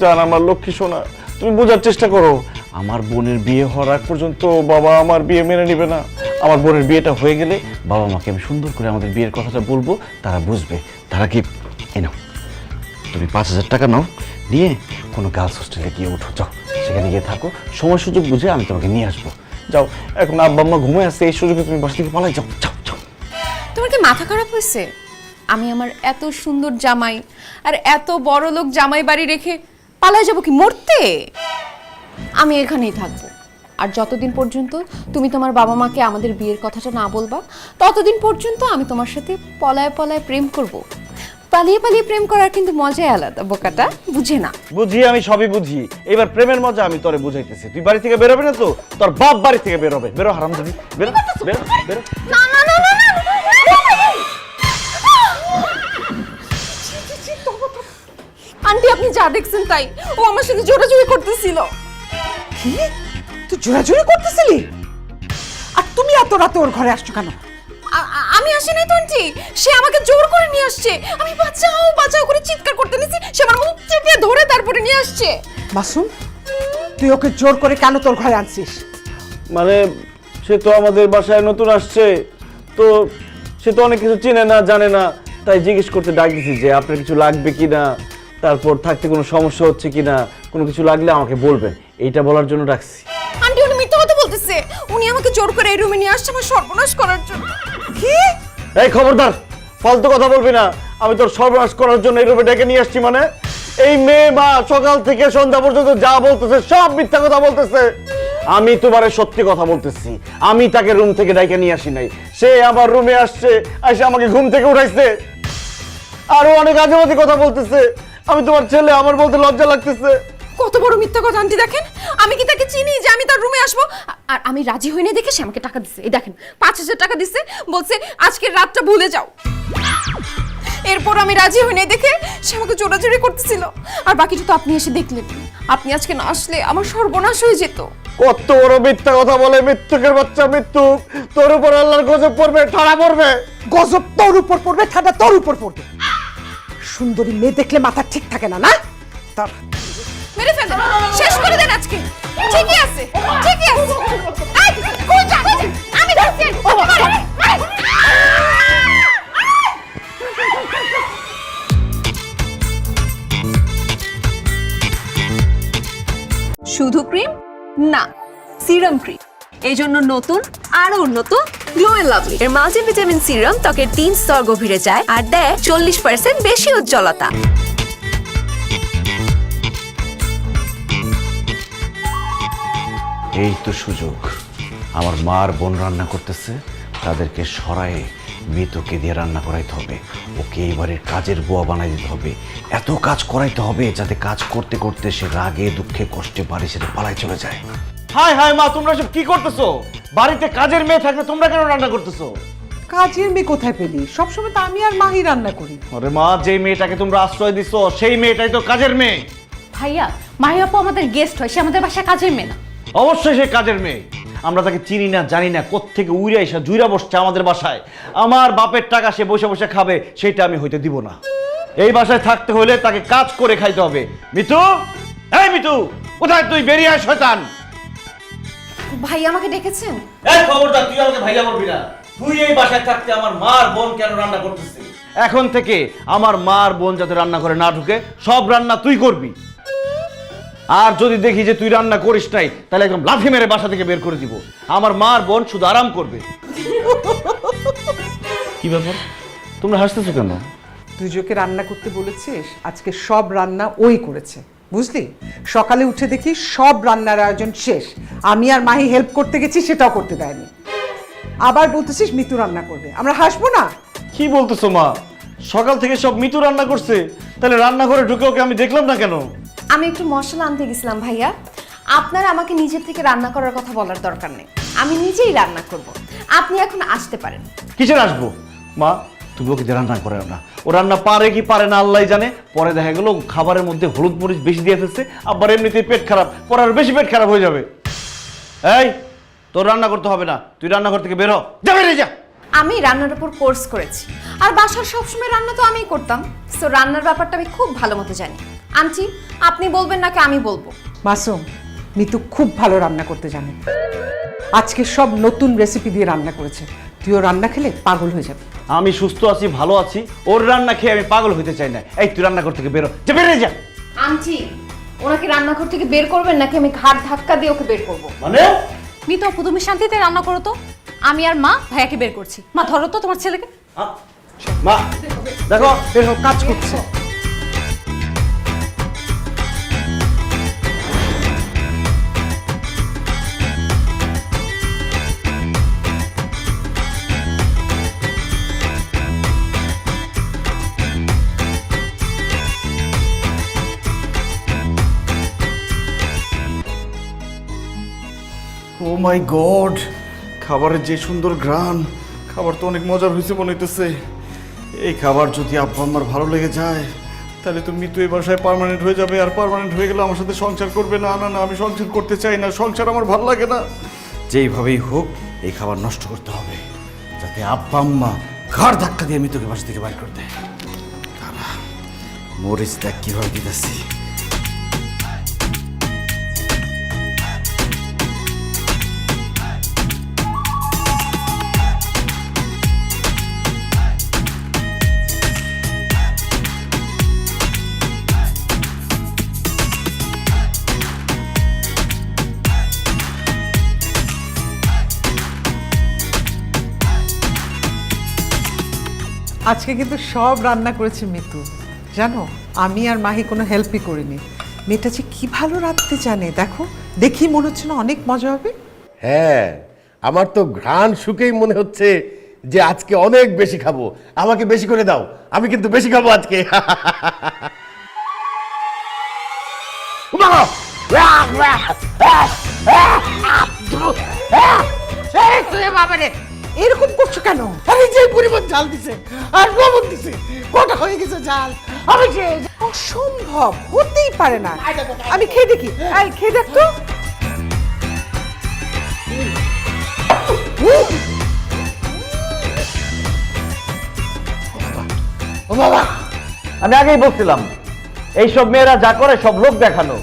জান আমার লক্ষ্মী সোনা, তুমি বোঝার চেষ্টা করো। আমার বোনের বিয়ে হওয়ার আগ পর্যন্ত বাবা আমার বিয়ে মেনে নেবে না। আমার বোনের বিয়েটা হয়ে গেলে বাবা মাকে আমি সুন্দর করে আমাদের বিয়ের কথাটা বলবো, তারা বুঝবে। তারা কি নাও, তুমি 5,000 টাকা নাও, নিয়ে কোনো গার্লস হোস্টেলে গিয়ে উঠো, যাও সেখানে গিয়ে থাকো, সময় সুযোগ বুঝে আমি তোমাকে নিয়ে আসবো। যাও, এখন আব্বা আম্মা ঘুমিয়ে আসছে, এই সুযোগে তুমি বাসা থেকে পালাই যাও। যাও যাও। তোমার কি মাথা খারাপ হয়েছে? আমি আমার এত সুন্দর জামাই আর এত বড় লোক জামাই বাড়ি রেখে পালায় যাবো কি মরতে? আমি এখানেই থাকবো। আর যতদিন পর্যন্ত তুমি তোমার বাবা মাকে আমাদের বিয়ের কথাটা না বলবা ততদিন পর্যন্ত আমি তোমার সাথে পলায় পলায় প্রেম করব। পালিয়ে পালিয়ে প্রেম করার কিন্তু মজাই আলাদা, বোকাটা বুঝে না। বুঝি, আমি সবই বুঝি। এবার প্রেমের মজা আমি তোরে বুঝাইতেছি। তুই বাড়ি থেকে বেরোবে না তো, তোর বাপ বাড়ি থেকে বেরোবে। বেরো হারামজাদি, বেরো বেরো বেরো। না না না না না, আন্টি আপনি যা দেখছেন তাই, ও আমার সাথে জোরাজুরি করতেছিল। কি তুই জোরাজোরি করতেছিলি? আর তুমি এত রাতে ওর ঘরে আসছো কেন? আমি আসি নাই তো আন্টি, সে আমাকে জোর করে নিয়ে আসছে। আমি বাঁচাও বাঁচাও করে চিৎকার করতে নিছি, সে আমার মুখ চেপে ধরে তারপরে নিয়ে আসছে। মাসুম, তুই ওকে জোর করে কেন তোর ঘরে আনছিস? মানে সে তো আমাদের বাসায় নতুন আসছে, তো সে তো অনেক কিছু চিনে না জানে না, তাই জিজ্ঞেস করতে ডাক দিছি যে আপনার কিছু লাগবে কিনা, তারপর থাকতে কোনো সমস্যা হচ্ছে কিনা, কোনো কিছু লাগলে আমাকে বলবেন, এইটা বলার জন্য ডাকছি। আন্টি উনি মিথ্যা কথা বলতেছে, উনি আমাকে জোর করে এই রুমে নিয়ে আসছে আমার সর্বনাশ করার জন্য। কি? এই খবরদার, ফালতু কথা বলবি না। আমি তোর সর্বনাশ করার জন্য এই রুমে ডেকে নিয়ে আসছি মানে? এই মেয়ে মা সকাল থেকে সন্ধ্যা পর্যন্ত যা বলতেছে সব মিথ্যা কথা বলতেছে। আমি তোমারে সত্যি কথা বলতেছি, আমি তাকে রুম থেকে ডেকে নিয়ে আসি নাই। সে আমার রুমে আসছে, এসে আমাকে ঘুম থেকে উঠাইছে, আরো অনেক আজেবাজে কথা বলতেছে। আমি তোমার ছেলে, আমার বলতে লজ্জা লাগতেছে। কত বড় মিথ্যা কথা আন্টি, দেখেন আমি কি তাকে চিনি যে আমি তার রুমে আসবো? আর আমি রাজি হই না দেখে সে আমাকে টাকা দিচ্ছে। এই দেখেন 5,000 টাকা দিচ্ছে, বলছে আজকের রাতটা ভুলে যাও। এরপর আমি রাজি হই না দেখে সে আমাকে জোরাজোরি করতেছিল। আর বাকিটা তো আপনি এসে দেখলেন। আপনি আজকে না আসলে আমার সর্বনাশ হয়ে যেত। কত বড় মিথ্যা কথা বলে, মৃত্যুকের বাচ্চা মৃত্যু। তোর উপর আল্লাহর গজব পড়বে, ঠাড়া পড়বে। গজব তোর উপর পড়বে, ঠাডা তোর উপর পড়বে। সুন্দরী মেয়ে দেখলে মাথা ঠিক থাকে না, না? তার মেরে ফেলেন, শেষ করে দেন আজকে। ঠিকই আছে, ঠিকই আছে। এই, কই যা? আমি ধরছি। শুধু ক্রিম না, সিরাম ক্রিম। এই জন্য নতুন আরো উন্নত গ্লো এন্ড লাভলি এর মাল্টিভিটামিন সিরাম ত্বকের 3 স্তর গভীরে যায় আর দেয় 40% বেশি উজ্জ্বলতা। এই তো সুযোগ। আমার মার বোন রান্না করতেছে, তাদেরকে সরায়ে মৃতকে দিয়ে রান্না করাইতে হবে। ওকে এই বাড়ির কাজের বুয়া বানাই দিতে হবে। এত কাজ করাইতে হবে যাতে কাজ করতে করতে সে রাগে দুঃখে কষ্টে বাড়ি ছেড়ে পালাই চলে যায়। হায় হায় মা, তোমরা সব কি করতেছো? বাড়িতে কাজের মেয়ে থাকলে তোমরা কেন রান্না করতেছো? কাজের মেয়ে কোথায় পেলি? সবসময় তো আমি আর মাহি রান্না করি। আরে মা, যে মেয়েটাকে তোমরা আশ্রয় দিছো সেই মেয়েটাই তো কাজের মেয়ে। ভাইয়া, মাহি আপু আমাদের গেস্ট হয়, সে আমাদের বাসায় কাজের মেয়ে না। অবশ্যই সে কাজের মেয়ে। আমরা তাকে চিনি না জানি না, কোত্থেকে উইরা এসে জুইরা বসছে আমাদের বাসায়। আমার বাপের টাকা সে বসে বসে খাবে, সেটা আমি হইতে দিব না। এই বাসায় থাকতে হলে তাকে কাজ করে খাইতে হবে। মিতু, এই মিতু, কোথায় তুই? বেরিয়ে আয় শয়তান। ভাই আমাকে ডেকেছেন? এই খবরদার, তুই আমাকে ভাইয়া বলবি না। তুই এই বাসায় থাকতে আমার মার বোন কেন রান্না করতেছিস? এখন থেকে আমার মার বোন যাতে রান্না করে না ঢুকে, সব রান্না তুই করবি। আর যদি দেখি যে তুই রান্না করিস নাই, তাহলে একদম লাথি মেরে বাসা থেকে বের করে দিব। আমার মার বোন শুধু আরাম করবে। কি ব্যাপার, তোমরা হাসতেছো কেন? তুই যে ওকে রান্না করতে বলেছিস, আজকে সব রান্না ওই করেছে, বুঝলি? সকালে উঠে দেখি সব রান্নার আয়োজন শেষ, আমি আর মাহি হেল্প করতে গেছি, সেটাও করতে দেয়নি। আবার বলতেছিস মিতু রান্না করবে, আমরা হাসবো না? কি বলতেছো মা? সকাল থেকে সব মিতু রান্না করছে, তাহলে রান্নাঘরে ঢুকে ওকে আমি দেখলাম না কেন? আমি একটু মশলা আনতে গেছিলাম ভাইয়া। আপনার আমাকে নিজের থেকে রান্না করার কথা বলার দরকার নেই, আমি নিজেই রান্না করব। আপনি এখন আসতে পারেন। কিসের আসবো মা? তুমি ওকে দিয়ে রান্না করে না, ও রান্না পারে কি পারে না আল্লাহ জানে। পরে দেখা গেল খাবারের মধ্যে হলুদ মরিচ বেশি দিয়ে ফেলছে, আবার এমনিতেই পেট খারাপ, পরে আর বেশি পেট খারাপ হয়ে যাবে। এই তোর রান্না করতে হবে না, তুই রান্নাঘর থেকে বের হ, যা বেরিয়ে যা। আমি রান্নার উপর কোর্স করেছি, আর বাসার সবসময় রান্না তো আমিই করতাম, সো রান্নার ব্যাপারটা আমি খুব ভালো মতো জানি। আন্টি, আপনি বলবেন নাকি আমি বলবো? মাসুম, মিতু খুব ভালো রান্না করতে জানে, আজকে সব নতুন রেসিপি দিয়ে রান্না করেছে, তুইও রান্না খেলে পাগল হয়ে যাবে। আমি সুস্থ আছি, ভালো আছি, ওর রান্না খেয়ে আমি পাগল হইতে চাই না। এই তুই রান্নাঘর থেকে বেরো, যা বেরিয়ে যা। আন্টি, ওনাকে রান্নাঘর থেকে বের করবেন নাকি আমি ঘাট ধাক্কা দিয়ে ওকে বের করবো? মানে মিতু আপু, তুমি শান্তিতে রান্না করো তো, আমি আর মা ভাইয়াকে বের করছি। মা ধরো তো তোমার ছেলেকে। মা দেখো বের হোক, কাজ করছে। ও মাই গড, খাবারের যে সুন্দর ঘ্রাণ, খাবার তো অনেক মজার হয়েছে মনে হইতেছে। এই খাবার যদি আব্বা আমার ভালো লেগে যায়, তাহলে তো মিতু এই বাসায় পার্মানেন্ট হয়ে যাবে, আর পার্মানেন্ট হয়ে গেলে আমার সাথে সংসার করবে। না না না, আমি সংসার করতে চাই না, সংসার আমার ভালো লাগে না। যেইভাবেই হোক এই খাবার নষ্ট করতে হবে, যাতে আব্বা আম্মা ঘাড় ধাক্কা দিয়ে মিতুকে বাসা থেকে বাইর করে দেয়। মরিচ দেখ কিভাবে দিতেছি। আজকে কিন্তু সব রান্না করেছে মিতু, জানো? আমি আর মাহি কোনো হেল্পই করিনি। মেয়েটা যে কি ভালো রাঁধতে জানে, দেখো, দেখি মনে হচ্ছে না অনেক মজা হবে। হ্যাঁ, আমার তো ঘ্রাণ শুকেই মনে হচ্ছে যে আজকে অনেক বেশি খাবো। আমাকে বেশি করে দাও, আমি কিন্তু বেশি খাবো আজকে। এরকম করছো কেন? আরে যে পরিমাণ ঝাল দিছে আর লবণ দিছে, কটা হয়ে গেছে ঝাল। আমি অসম্ভব, হতেই পারে না। আমি খেয়ে দেখি, এই খেয়ে দেখ তো। ও বাবা, আমি আগেই বলছিলাম এইসব মেয়েরা যা করে সব লোক দেখানো।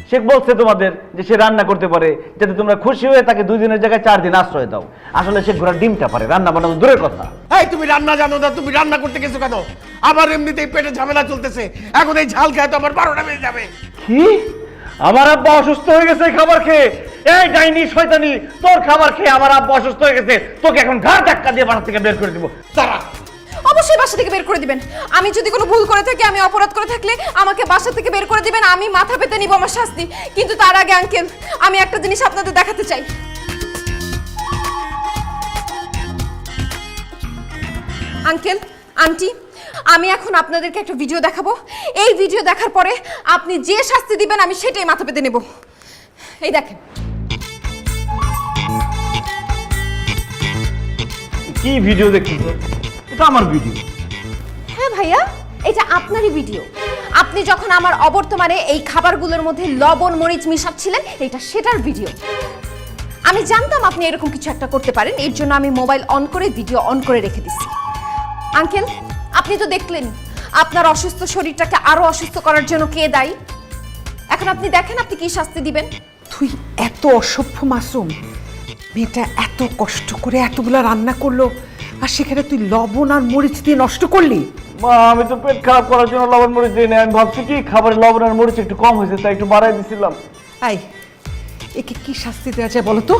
সে বলছে তোমাদের যে সে রান্না করতে পারে, যাতে তোমরা খুশি হয়ে তাকে 2 দিনের জায়গায় 4 দিন আশ্রয় দাও। আসলে সে ঘোড়ার ডিমটা পারে, রান্না বানানো দূরের কথা। এই তুমি রান্না জানো না, তুমি রান্না করতে গেছো কেন? আবার এমনিতেই পেটে ঝামেলা চলতেছে, এখন এই ঝাল খেয়ে তো আমার 12টা বেজে যাবে। কি? আমার আব্বা অসুস্থ হয়ে গেছে খাবার খেয়ে? এই ডাইনি শয়তানি, তোর খাবার খেয়ে আমার আব্বা অসুস্থ হয়ে গেছে, তোকে এখন ঘাড় ধাক্কা দিয়ে বাসা থেকে বের করে দিব। তারা অবশ্যই বাসা থেকে বের করে দিবেন। আমি যদি কোনো ভুল করে থাকি, আমি অপরাধ করে থাকলে আমাকে বাসা থেকে বের করে দিবেন, আমি মাথা পেতে নিব আমার শাস্তি। কিন্তু তার আগে আঙ্কেল, আমি একটা জিনিস আপনাদের দেখাতে চাই। আঙ্কেল, আন্টি, আমি এখন আপনাদেরকে একটা ভিডিও দেখাবো। এই ভিডিও দেখার পরে আপনি যে শাস্তি দিবেন আমি সেটাই মাথা পেতে নেব। এই দেখেন। কি ভিডিও দেখছিস? এটা আমার ভিডিও। হ্যাঁ ভাইয়া, এটা আপনারই ভিডিও। আপনি যখন আমার অবর্তমানে এই খাবারগুলোর মধ্যে লবণ মরিচ মিশাচ্ছিলেন, এটা সেটার ভিডিও। আমি জানতাম আপনি এরকম কিছু একটা করতে পারেন, এর জন্য আমি মোবাইল অন করে ভিডিও অন করে রেখে দিচ্ছি। আঙ্কেল, আপনি তো দেখলেন আপনার অসুস্থ শরীরটাকে আরো অসুস্থ করার জন্য কে দায়ী। এখন আপনি দেখেন আপনি কি শাস্তি দিবেন। তুই এত অসভ্য মাসুম, মেয়েটা এত কষ্ট করে এতগুলা রান্না করলো, আর সেখানে তুই লবণ আর মরিচ দিয়ে নষ্ট করলি। মা, আমি তো পেট খারাপ করার জন্য লবণ মরিচ দিই না, আমি ভাবছি কি খাবারে লবণ আর মরিচ একটু কম হয়েছে, তাই একটু বাড়াই দিছিলাম। আই, একে কি শাস্তি দেওয়া যায় বলো তো?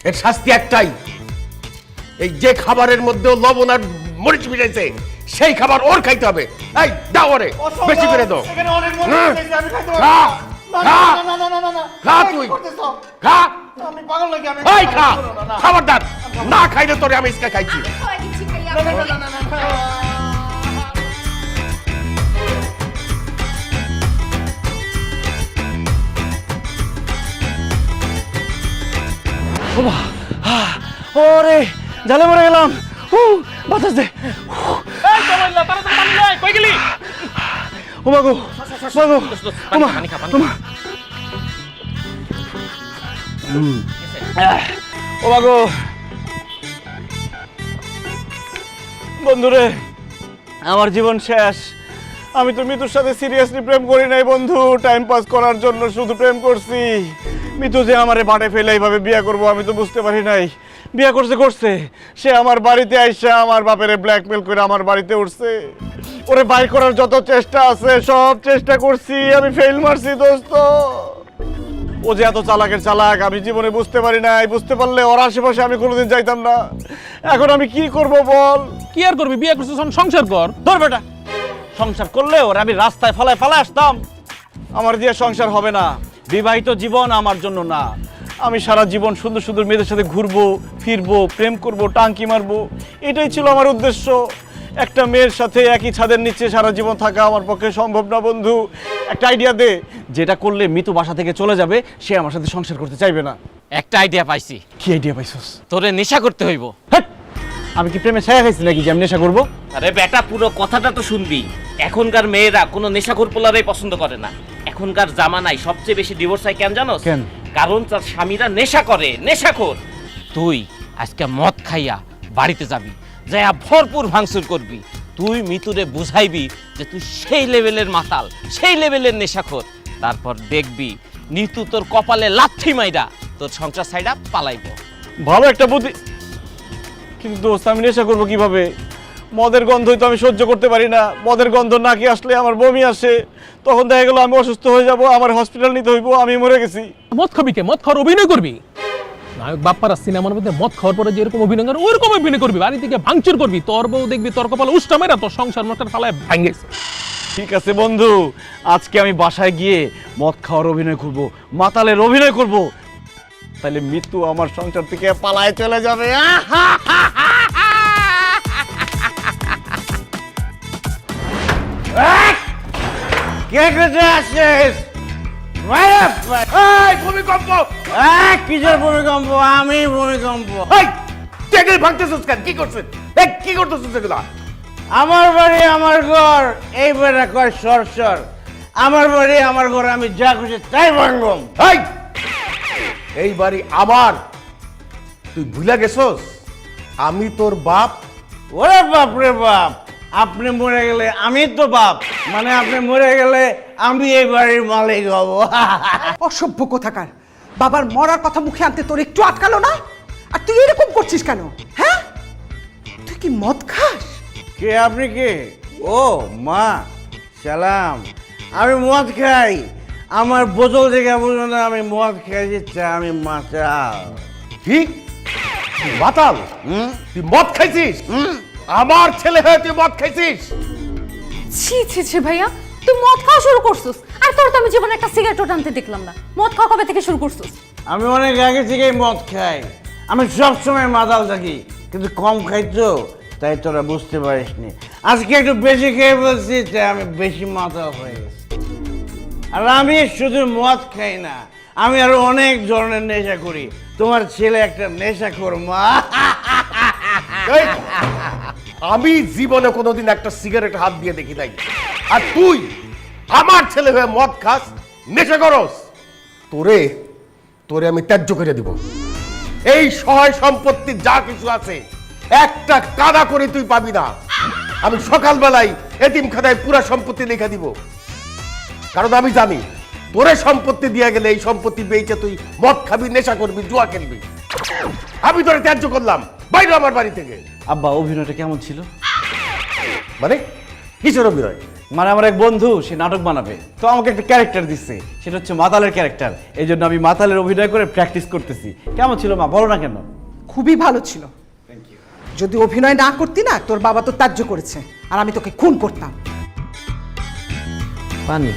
এর শাস্তি একটাই, এই যে খাবারের মধ্যে লবণ আর মরিচ মিশাইছে সেই খাবার ওর খাইতে হবে। এই দাও ওরে, বেশি করে দাও। এখানে অনেক মনে হুম। হইতেছে, আমি খাইতে পারবো খা, না। খা। না, না, না, না, না, না। খা এই, কি তুই। করতেছো? খা, আমি পাগল নাকি? আমি এই খা, না, না, না। খবরদার না খাইলে তোরে আমি ইসকা খাইছি। না, না, না, না, না, না। ওবা, ওরে জালে মরে গেলাম। বাতাস দে। এই কমাইলা তাড়াতাড়ি পানি লাই, কই গেলি? ও মাগো, মাগো, পানি, পানি খা, পানি খা। ও মাগো। বন্ধুরে, আমার জীবন শেষ। আমি তো মিতুর সাথে সিরিয়াসলি প্রেম করি নাই বন্ধু, টাইম পাস করার জন্য শুধু প্রেম করছি। মিতু যে আমারে বাড়ে ফেলে এইভাবে বিয়ে করবো আমি তো বুঝতে পারি নাই। বিয়ে করছে সে আমার বাড়িতে আইসা আমার বাপেরে ব্ল্যাকমেল করে আমার বাড়িতে উঠছে। ওরে বাই করার যত চেষ্টা আছে সব চেষ্টা করছি, আমি ফেল মারছি দোস্ত। ও যে এত চালাকের চালাক আমি জীবনে বুঝতে পারি নাই। বুঝতে পারলে ওর আশেপাশে আমি কোনোদিন যাইতাম না। এখন আমি কি করব বল? কি আর করবি, বিয়ে করছিস এখন সংসার কর। ধর বেটা, সংসার করলে ওর আমি রাস্তায় ফেলে আসতাম। আমার দিয়ে সংসার হবে না, বিবাহিত জীবন আমার জন্য না। আমি সারা জীবন সুন্দর সুন্দর মেয়েদের সাথে ঘুরবো ফিরবো, প্রেম করব, টাঙ্কি মারবো, এটাই ছিল আমার উদ্দেশ্য। একটা মেয়ের সাথে একই ছাদের নিচে সারা জীবন থাকা আমার পক্ষে সম্ভব না বন্ধু। একটা আইডিয়া দে, যেটা করলে মিতু বাসা থেকে চলে যাবে, সে আমার সাথে সংসার করতে চাইবে না। একটা আইডিয়া পাইছি, কি আইডিয়া পাইছস? তোরে নেশা করতে হইব। হ্যাট! আমি কি প্রেমে ছায়া খাইছি নাকি যে আমি নেশা করবো? আরে বেটা, পুরো কথাটা তো শুনবি। এখনকার মেয়েরা কোনো নেশাখোর পোলারেই পছন্দ করে না। এখনকার জামানায় সবচেয়ে বেশি ডিভোর্স হয় কেন জানোস? কেন? কারণ তার স্বামীরা নেশা করে, নেশাখোর। তুই আজকে মদ খাইয়া বাড়িতে যাবি, যাইয়া ভরপুর ভাঙচুর করবি। তুই মিতুরে বুঝাইবি যে তুই সেই লেভেলের মাতাল, সেই লেভেলের নেশাখোর। তারপর দেখবি নিতু তোর কপালে লাথি মাইরা তোর সংসার সাইডা পালাইব। ভালো একটা বুদ্ধি, কিন্তু দোস্ত আমি নেশা করবো কিভাবে? মদের গন্ধই তো আমি সহ্য করতে পারি না। মদের গন্ধ নাকি আসলে আমার বমি আসে, তখন দেখা গেল আমি অসুস্থ হয়ে যাব, আমার হসপিটাল নিতে হইব, আমি মরে গেছি। মদ খাবি কে? মদ খাওয়ার অভিনয় করবি। নায়ক বাপ্পারা সিনেমার মধ্যে মদ খাওয়ার পরে যেরকম অভিনয় করে ওরকম অভিনয় করবি, বাড়ি থেকে ভাঙচুর করবি। তোর বউ দেখবি তোর কপালে উষ্টা মেরা তোর সংসার মশার ফালায় ভাঙেছে। ঠিক আছে বন্ধু, আজকে আমি বাসায় গিয়ে মদ খাওয়ার অভিনয় করব, মাতালের অভিনয় করব, তাহলে মৃত্যু আমার সংসার থেকে পালায় চলে যাবে। কে কোথায় আসছিস? এই ভূমিকম্প! কিসের ভূমিকম্প? আমি ভূমিকম্প। এই টেবিল ভাঙতেছিস কেন? কি করছিস? এই কি করতেছিস এগুলা? আমার বাড়ি আমার ঘর, এই বেড়া কয় সর। আমার বাড়ি আমার ঘর, আমি যা খুশি তাই ভাঙবম। এই বাড়ি আমার, তুই ভুলে গেছস আমি তোর বাপ। ওরে বাপ রে বাপ, আপনি মরে গেলে আমি তো বাপ, মানে আপনি মরে গেলে আমি এই বাড়ির মালিক হব। অসভ্য কোথাকার! বাবার মরার কথা মুখে আনতে তোর একটু আটকালো না? আর তুই এরকম করছিস কেন? হ্যাঁ, তুই কি মদ খাস? কে আপনি? কে? ও মা, সালাম। আমি মদ খাই, আমার বোতল থেকে বুঝো না, আমি মদ খাই দিচ্ছে, আমি মাতাল। কি মাতাল? তুই মদ খাইছিস? আমার ছেলে হয়ে তুই মদ খাইছিস? ছি ছি ছি ভাইয়া, তুই মদ খাওয়া শুরু করছিস। আর তোর তো আমি জীবনে একটা সিগারেটও টানতে দেখলাম না। মদ খাওয়া কবে থেকে শুরু করছিস? আমি অনেক আগে থেকেই মদ খাই, আমি সব সময় মাতাল থাকি, কিন্তু কম খাই তো, তাই তোরা বুঝতে পারিসনি। আজকে একটু বেশি খেয়ে বলছি, তাই আমি বেশি মাতাল হয়ে গেছি। আর আমি শুধু মদ খাই না, আমি আরো অনেক ধরনের নেশা করি। তোমার ছেলে একটা নেশাখোর মা। এই, আমি জীবনে কোনোদিন একটা সিগারেট হাত দিয়ে দেখি নাই, আর তুই আমার ছেলে হয়ে মদ খাস, নেশা করস। তোরে আমি ত্যায্য করে দিব। এই সহায় সম্পত্তি যা কিছু আছে একটা কাদা করে তুই পাবি না। আমি সকালবেলায় এতিমখানায় পুরা সম্পত্তি লিখে দিব, কারণ আমি জানি তোরে সম্পত্তি দিয়ে গেলে এই সম্পত্তি বেচে তুই মদ খাবি, নেশা করবি, জুয়া খেলবি। আমি তোরে ত্যায্য করলাম, বাইরে আমার বাড়ি থেকে। আব্বা, অভিনয়টা কেমন ছিল? মানে কিসের অভিনয়? মানে আমার এক বন্ধু, সে নাটক বানাবে, তো আমাকে একটা ক্যারেক্টার দিচ্ছে, সেটা হচ্ছে মাতালের ক্যারেক্টার। এই জন্য আমি মাতালের অভিনয় করে প্র্যাকটিস করতেছি। কেমন ছিল মা, বলো না কেন? খুবই ভালো ছিল। যদি অভিনয় না করতি না, তোর বাবা তো ত্যায্য করেছে, আর আমি তোকে খুন করতাম। পানি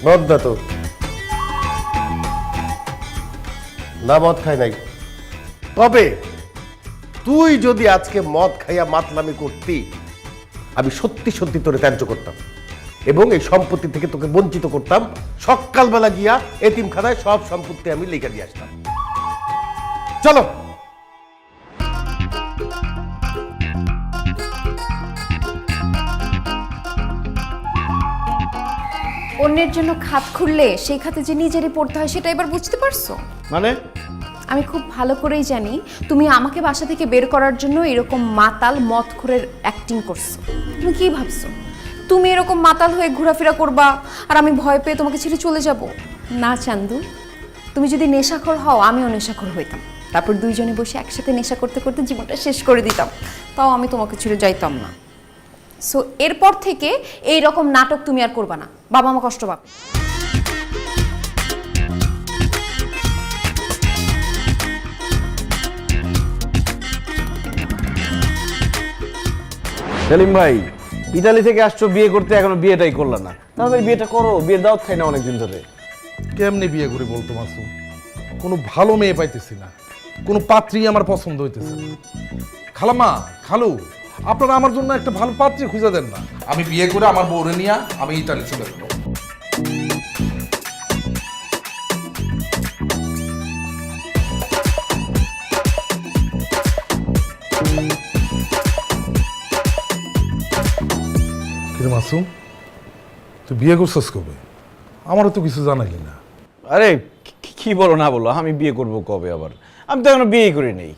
মদ না তো, না মদ খাই নাই। তবে তুই যদি আজকে মদ খাইয়া মাতলামি করতি, আমি সত্যি সত্যি তোরে ত্যায্য করতাম এবং এই সম্পত্তি থেকে তোকে বঞ্চিত করতাম। সকালবেলা গিয়া এতিমখানায় সব সম্পত্তি আমি লিখে দিয়ে আসতাম। চলো। অন্যের জন্য খাত খুললে সেই খাতে যে নিজেরই পড়তে হয় সেটা এবার বুঝতে পারছো? মানে আমি খুব ভালো করেই জানি তুমি আমাকে বাসা থেকে বের করার জন্য এরকম মাতাল মদখোরের অ্যাক্টিং করছো। তুমি কি ভাবছো তুমি এরকম মাতাল হয়ে ঘোরাফেরা করবা আর আমি ভয় পেয়ে তোমাকে ছেড়ে চলে যাব? না চান্দু, তুমি যদি নেশাখোর হও আমিও নেশাখোর হইতাম, তারপর দুইজনে বসে একসাথে নেশা করতে করতে জীবনটা শেষ করে দিতাম, তাও আমি তোমাকে ছেড়ে যাইতাম না। সো এরপর থেকে এই রকম নাটক তুমি আর করবা না, বাবা মা কষ্ট পাবে। সেলিম ভাই, ইতালি থেকে আসছো বিয়ে করতে, এখনো বিয়েটাই করলা না। তাহলে বিয়েটা করো, বিয়ের দাওয়াত খাই না অনেকদিন ধরে। কেমনে বিয়ে করে বলতো মাসুম? কোনো ভালো মেয়ে পাইতেছি না, কোনো পাত্রী আমার পছন্দ হইতেছে না। খালামা, খালু, আপনারা আমার জন্য একটা ভালো পাত্রী খুঁজে দেন না। আমি বিয়ে করে আমার বউরে নিয়ে আমি ইতালি চলে যাবো। কিরে মাসুম, তুই বিয়ে করছিস কবে? আমারও তো কিছু জানাইলি না। আরে কি বলো না বলো, আমি বিয়ে করব কবে আবার? আমি তো এখনো বিয়ে করি নেই।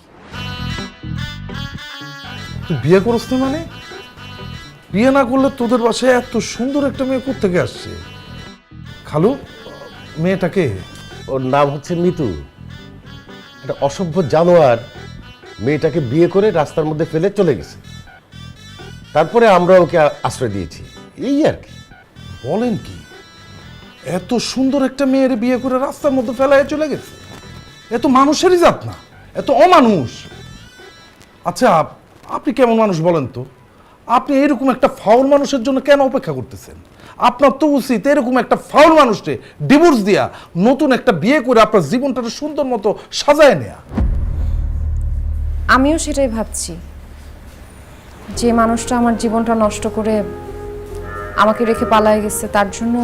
তুই বিয়ে করছ না মানে? বিয়ে না করলে তোদের বাসায় এত সুন্দর একটা মেয়ে কোত্থেকে আসছে? খালু, মেয়েটাকে? ওর নাম হচ্ছে মিতু। একটা অসভ্য জানোয়ার মেয়েটাকে বিয়ে করে রাস্তার মধ্যে ফেলে চলে গেছে। তারপরে আমরা ওকে আশ্রয় দিয়েছি, এই আর কি। বলেন কি, এত সুন্দর একটা মেয়ের বিয়ে করে রাস্তার মধ্যে ফেলায় চলে গেছে? এত মানুষেরই জাত না, এত অমানুষ। আচ্ছা, আপনি কেমন মানুষ বলেন তো? আপনি এরকম একটা ফাউল মানুষের জন্য কেন অপেক্ষা করতেছেন? আপনার তো উচিত এরকম একটা ফাউল মানুষকে ডিভোর্স দিয়া নতুন একটা বিয়ে করে আপনার জীবনটা সুন্দর মতো সাজায় নেয়া। আমিও সেটাই ভাবছি, যে মানুষটা আমার জীবনটা নষ্ট করে আমাকে রেখে পালায় গেছে তার জন্য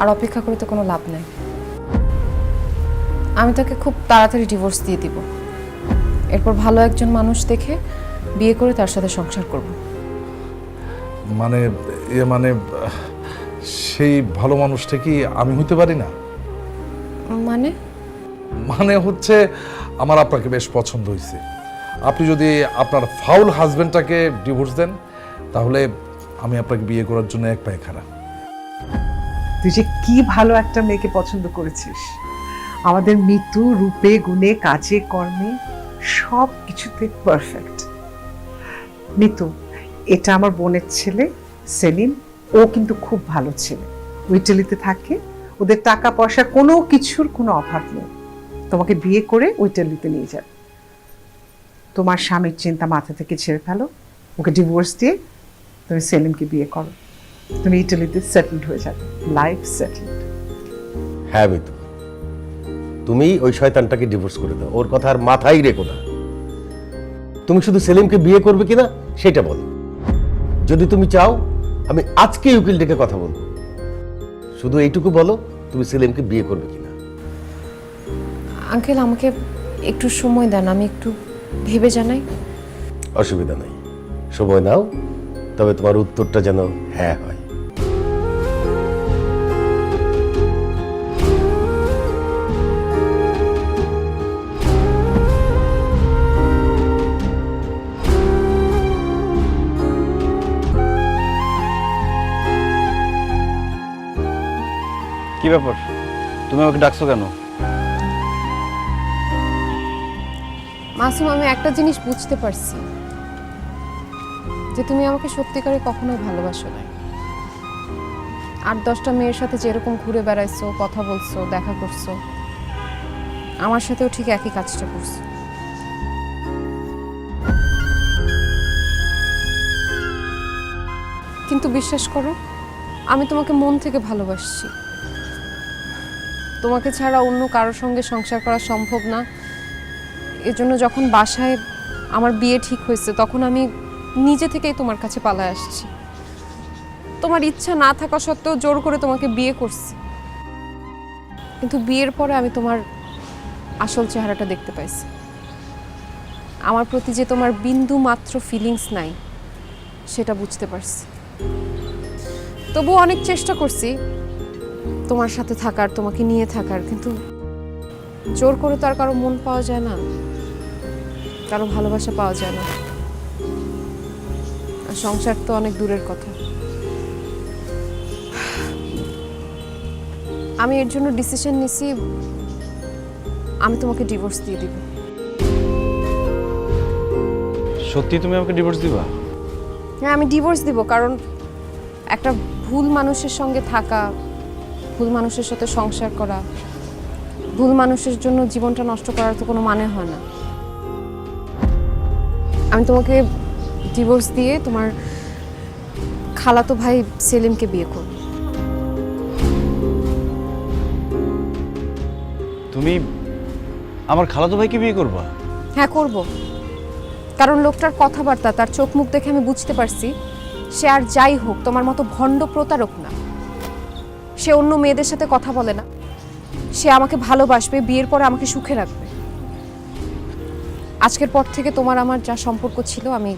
আর অপেক্ষা করে তো কোনো লাভ নেই। আমি তাকে খুব তাড়াতাড়ি ডিভোর্স দিয়ে দিব, এরপর ভালো একজন মানুষ দেখে বিয়ে করে তার সাথে সংসার করব। মানে সেই ভালো মানুষটা কি আমি হইতে পারি না? মানে হচ্ছে আমার আপনাকে বেশ পছন্দ হয়েছে। আপনি যদি আপনার ফাউল হাজবেন্ডটাকে ডিভোর্স দেন তাহলে আমি আপনাকে বিয়ে করার জন্য এক পায়ে খাড়া। তুই যে কি ভালো একটা মেয়েকে পছন্দ করেছিস। আমাদের মিতু রূপে গুণে কাজে কর্মে সব কিছুতে পারফেক্ট। মিতু, এটা আমার বোনের ছেলে সেলিম, ও কিন্তু খুব ভালো ছেলে, ইটালিতে থাকে, ওদের টাকা পয়সা কোনো কিছুর কোনো অভাব নেই। তোমাকে বিয়ে করে ইটালিতে নিয়ে যাবে। তোমার স্বামীর চিন্তা মাথা থেকে ছেড়ে ফেলো, ওকে ডিভোর্স দিয়ে তুমি সেলিমকে বিয়ে করো, তুমি ইটালিতে সেটেলড হয়ে যাবে, লাইফ সেটেলড। হ্যাঁ মিতু, তুমি ওই শয়তানটাকে ডিভোর্স করে দাও, ওর কথা আর মাথায় রেখো না। তুমি শুধু সেলিমকে বিয়ে করবে কিনা সেটা বলো। যদি তুমি চাও আমি আজকেই উকিল ডেকে কথা বলবো। শুধু এইটুকু বলো, তুমি সেলিমকে বিয়ে করবে কিনা। আঙ্কেল, আমাকে একটু সময় দেন, আমি একটু ভেবে জানাই। অসুবিধা নাই, সময় নাও, তবে তোমার উত্তরটা যেন হ্যাঁ হয়। কি ব্যাপার, তুমি আমাকে ডাকছো কেন? মাসুম, আমি একটা জিনিস বুঝতে পারছি, যে তুমি আমাকে সত্যিকারে কখনোই ভালোবাসো না। 8-10টা মেয়ের সাথে যেরকম ঘুরে বেড়াইছো, কথা বলছো, দেখা করছো, আমার সাথেও ঠিক একই কাজটা করছো। কিন্তু বিশ্বাস করো, আমি তোমাকে মন থেকে ভালোবাসছি। তোমাকে ছাড়া অন্য কারোর সঙ্গে সংসার করা সম্ভব না। এজন্য যখন বাসায় আমার বিয়ে ঠিক হয়েছে, তখন আমি নিজে থেকেই তোমার কাছে পালায় আসছি। তোমার ইচ্ছা না থাকা সত্ত্বেও জোর করে তোমাকে বিয়ে করছি। কিন্তু বিয়ের পরে আমি তোমার আসল চেহারাটা দেখতে পাইছি। আমার প্রতি যে তোমার বিন্দু মাত্র ফিলিংস নাই, সেটা বুঝতে পারছি। তবুও অনেক চেষ্টা করছি তোমার সাথে থাকার, তোমাকে নিয়ে থাকার, কিন্তু জোর করে তো আর কারো মন পাওয়া যায় না, কারো ভালোবাসা পাওয়া যায় না। আর সংসার তো অনেক দূরের কথা। আমি এর জন্য ডিসিশন নিছি, আমি তোমাকে ডিভোর্স দিয়ে দিব। সত্যি তুমি আমাকে ডিভোর্স দিবা? হ্যাঁ, আমি ডিভোর্স দিব, কারণ একটা ভুল মানুষের সঙ্গে থাকা, ভুল মানুষের সাথে সংসার করা, ভুল মানুষের জন্য জীবনটা নষ্ট করার তো কোনো মানে হয় না। আমি তোমাকে ডিভোর্স দিয়ে তোমার খালাতো ভাই সেলিমকে বিয়ে করব। তুমি আমার খালাতো ভাইকে বিয়ে করবা? হ্যাঁ, করব। কারণ লোকটার কথাবার্তা, তার চোখ মুখ দেখে আমি বুঝতে পারছি সে আর যাই হোক তোমার মতো ভণ্ড প্রতারক না। সে অন্য মেয়েদের সাথে কথা বলে না, সে আমাকে ভালোবাসবে, বিয়ের পরে আমাকে সুখে রাখবে। আজকের পর থেকে তোমার আমার যা সম্পর্ক ছিল আমি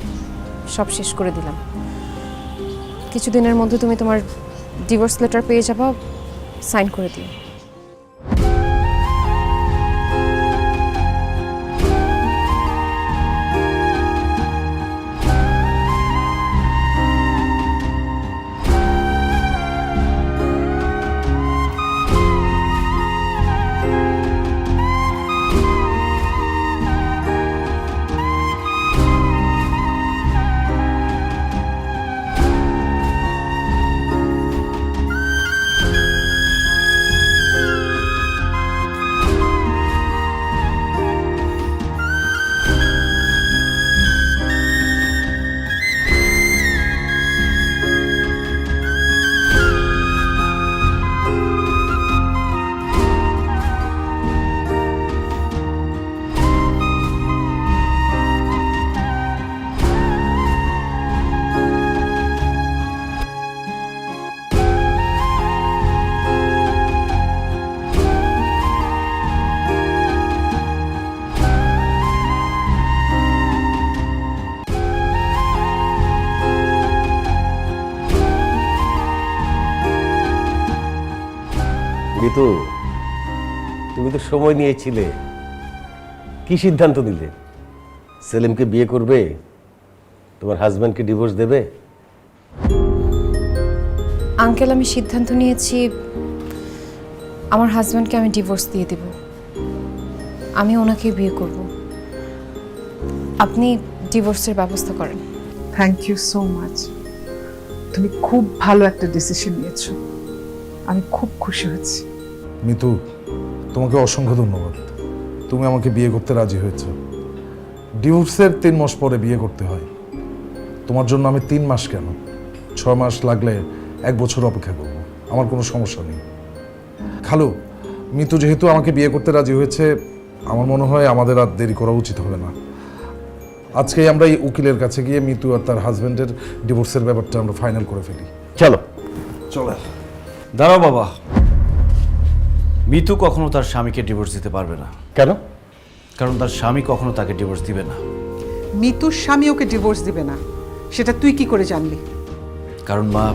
সব শেষ করে দিলাম। কিছুদিনের মধ্যে তুমি তোমার ডিভোর্স লেটার পেয়ে যাবা, সাইন করে দিও। ঋতু, তুমি তো সময় নিয়েছিলে, কি সিদ্ধান্ত নিলে? সেলিমকে বিয়ে করবে, তোমার হাজব্যান্ডকে ডিভোর্স দেবে? আঙ্কেল, আমি সিদ্ধান্ত নিয়েছি আমার হাজব্যান্ডকে আমি ডিভোর্স দিয়ে দেব। আমি ওনাকে বিয়ে করব। আপনি ডিভোর্সের ব্যবস্থা করেন। Thank you so much. তুমি খুব ভালো একটা ডিসিশন নিয়েছো, আমি খুব খুশি হয়েছি। মিতু, তোমাকে অসংখ্য ধন্যবাদ। তুমি আমাকে বিয়ে করতে রাজি হয়েছ। ডিভোর্সের 3 মাস পরে বিয়ে করতে হয়। তোমার জন্য আমি 3 মাস কেন, 6 মাস লাগলে 1 বছর অপেক্ষা করব, আমার কোনো সমস্যা নেই। খালু, মিতু যেহেতু আমাকে বিয়ে করতে রাজি হয়েছে, আমার মনে হয় আমাদের আর দেরি করা উচিত হবে না। আজকেই আমরা এই উকিলের কাছে গিয়ে মিতু আর তার হাজব্যান্ডের ডিভোর্সের ব্যাপারটা আমরা ফাইনাল করে ফেলি। চলো। চলো। দাঁড়াও বাবা, মিতু কখনো তার স্বামীকে ডিভোর্স দিতে পারবে না। কেন? কারণ তার স্বামী কখনো তাকে ডিভোর্স দিবে না। মিতুর স্বামী ওকে ডিভোর্স দিবে না, সেটা তুই কি করে জানলি? কারণ মা,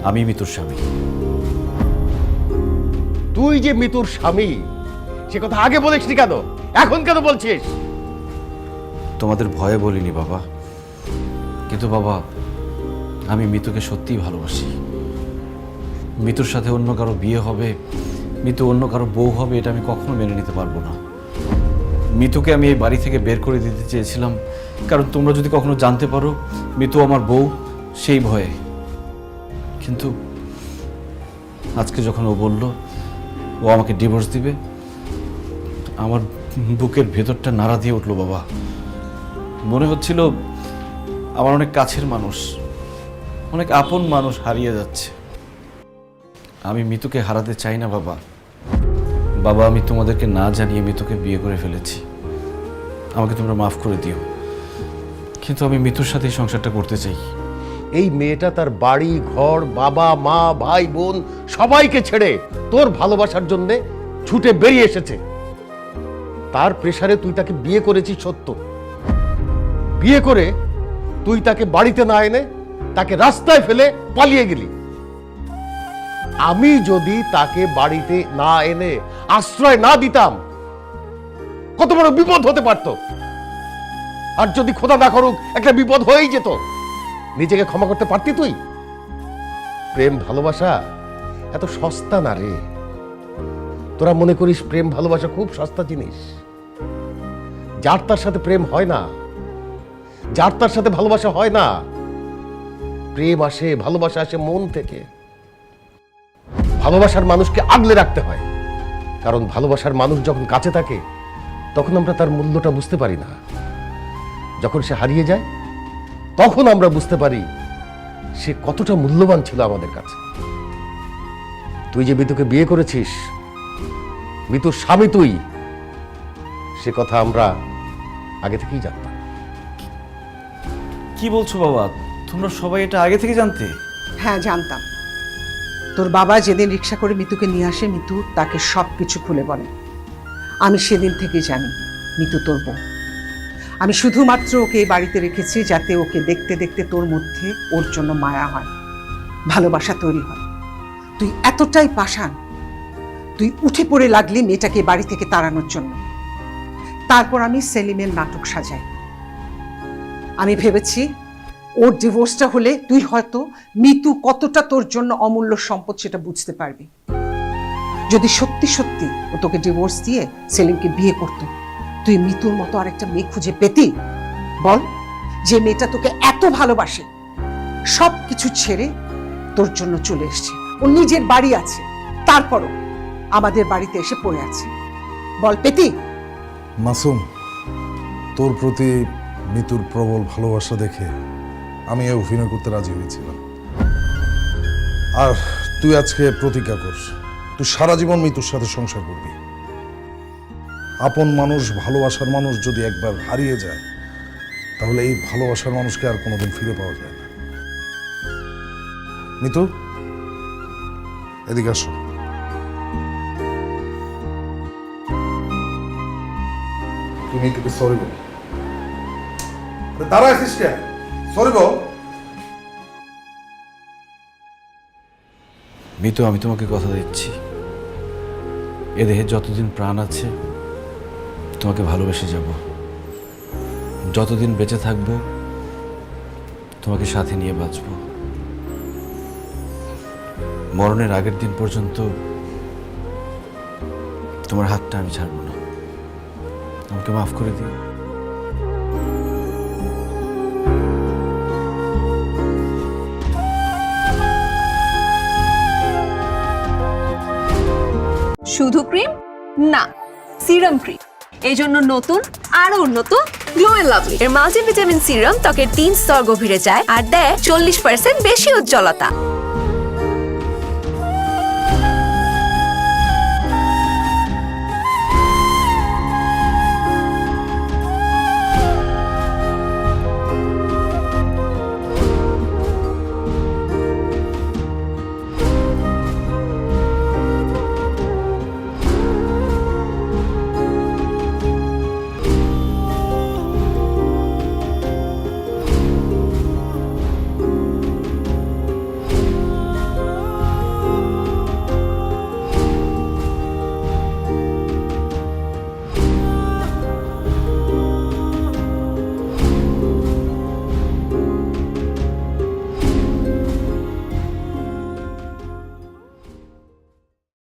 আমি মিতুর স্বামী। তুই যে মিতুর স্বামী, সে কথা আগে বলিসনি কেন? এখন কেন বলছিস? তোমাদের ভয়ে বলিনি বাবা, কিন্তু বাবা আমি মিতুকে সত্যিই ভালোবাসি। মিতুর সাথে অন্য কারো বিয়ে হবে, মিতু অন্য কারো বউ হবে, এটা আমি কখনো মেনে নিতে পারবো না। মিতুকে আমি এই বাড়ি থেকে বের করে দিতে চেয়েছিলাম, কারণ তোমরা যদি কখনো জানতে পারো মিতু আমার বউ, সেই ভয়ে। কিন্তু আজকে যখন ও বলল ও আমাকে ডিভোর্স দিবে, আমার বুকের ভেতরটা নাড়া দিয়ে উঠলো বাবা। মনে হচ্ছিল আমার অনেক কাছের মানুষ, অনেক আপন মানুষ হারিয়ে যাচ্ছে। আমি মিতুকে হারাতে চাই না বাবা। বাবা, আমি তোমাদেরকে না জানিয়ে মিতুকে বিয়ে করে ফেলেছি, আমাকে তোমরা মাফ করে দিও। কিন্তু আমি মিতুর সাথে এই সংসারটা করতে চাই। এই মেয়েটা তার বাড়ি ঘর, বাবা মা ভাই বোন সবাইকে ছেড়ে তোর ভালোবাসার জন্য ছুটে বেরিয়ে এসেছে। তার প্রেসারে তুই তাকে বিয়ে করেছিস সত্য, বিয়ে করে তুই তাকে বাড়িতে না এনে তাকে রাস্তায় ফেলে পালিয়ে গেলি। আমি যদি তাকে বাড়িতে না এনে আশ্রয় না দিতাম, কত বড় বিপদ হতে পারত। আর যদি খোদা না করুক একটা বিপদ হয়েই যেত, নিজেকে ক্ষমা করতে পারতি তুই? প্রেম ভালোবাসা এত সস্তা না রে। তোরা মনে করিস প্রেম ভালোবাসা খুব সস্তা জিনিস। যার তার সাথে প্রেম হয় না, যার তার সাথে ভালোবাসা হয় না। প্রেম আসে, ভালোবাসা আসে মন থেকে। ভালোবাসার মানুষকে আগলে রাখতে হয়, কারণ ভালোবাসার মানুষ যখন কাছে থাকে তখন আমরা তার মূল্যটা বুঝতে পারি না। যখন সে হারিয়ে যায় তখন আমরা বুঝতে পারি সে কতটা মূল্যবান ছিল আমাদের কাছে। তুই যে মিতুকে বিয়ে করেছিস, মিতুর স্বামী তুই, সে কথা আমরা আগে থেকেই জানতাম। কি বলছো বাবা? তোমরা সবাই এটা আগে থেকে জানতে? হ্যাঁ, জানতাম। তোর বাবা যেদিন রিক্সা করে মিতুকে নিয়ে আসে, মিতু তাকে সব কিছু খুলে বলে। আমি সেদিন থেকে জানি মিতু তোর বউ। আমি শুধুমাত্র ওকে এই বাড়িতে রেখেছি যাতে ওকে দেখতে দেখতে তোর মধ্যে ওর জন্য মায়া হয়, ভালোবাসা তৈরি হয়। তুই এতটাই পাষাণ, তুই উঠে পড়ে লাগলি মেয়েটাকে বাড়ি থেকে তাড়ানোর জন্য। তারপর আমি সেলিমের নাটক সাজাই। আমি ভেবেছি ওর ডিভোর্সটা হলে তুই হয়তো মিতু কতটা তোর জন্য অমূল্য সম্পদ সেটা বুঝতে পারবি। যদি সত্যি সত্যি ও তোকে ডিভোর্স দিয়ে সেলিমকে বিয়ে করতো, তুই মিতুর মতো আরেকটা মেয়ে খুঁজে পেতি? বল, যে মেয়েটা তোকে এত ভালোবাসে, সব কিছু ছেড়ে তোর জন্য চলে এসছে। ও নিজের বাড়ি আছে, তারপরও আমাদের বাড়িতে এসে পড়ে আছে। বল পেতি? মাসুম, তোর প্রতি মিতুর প্রবল ভালোবাসা দেখে আমি এই অভিনয় করতে রাজি হয়েছিলাম। আর তুই আজকে প্রতিজ্ঞা কর, তুই সারা জীবন মিতুর সাথে সংসার করবি। আপন মানুষ, ভালোবাসার মানুষ যদি একবার হারিয়ে যায়, তাহলে এই ভালোবাসার মানুষকে আর কোনোদিন ফিরে পাওয়া যায় না। মিতু, এদিকে আসো। তুমি তোকে সরি বল। দাঁড়া আছিস কেন? সরি বল। মিতু, আমি তোমাকে কথা দিচ্ছি, এ দেহে যতদিন প্রাণ আছে তোমাকে ভালোবেসে যাব। যতদিন বেঁচে থাকবো তোমাকে সাথে নিয়ে বাঁচব। মরণের আগের দিন পর্যন্ত তোমার হাতটা আমি ছাড়বো না। আমাকে মাফ করে দিও। শুধু ক্রিম না, সিরাম ক্রিম। এই জন্য নতুন আরো উন্নত গ্লো এন্ড লাভলি এর মাল্টিভিটামিন সিরাম ত্বকের 3 স্তর গভীরে যায় আর দেয় 40% বেশি উজ্জ্বলতা।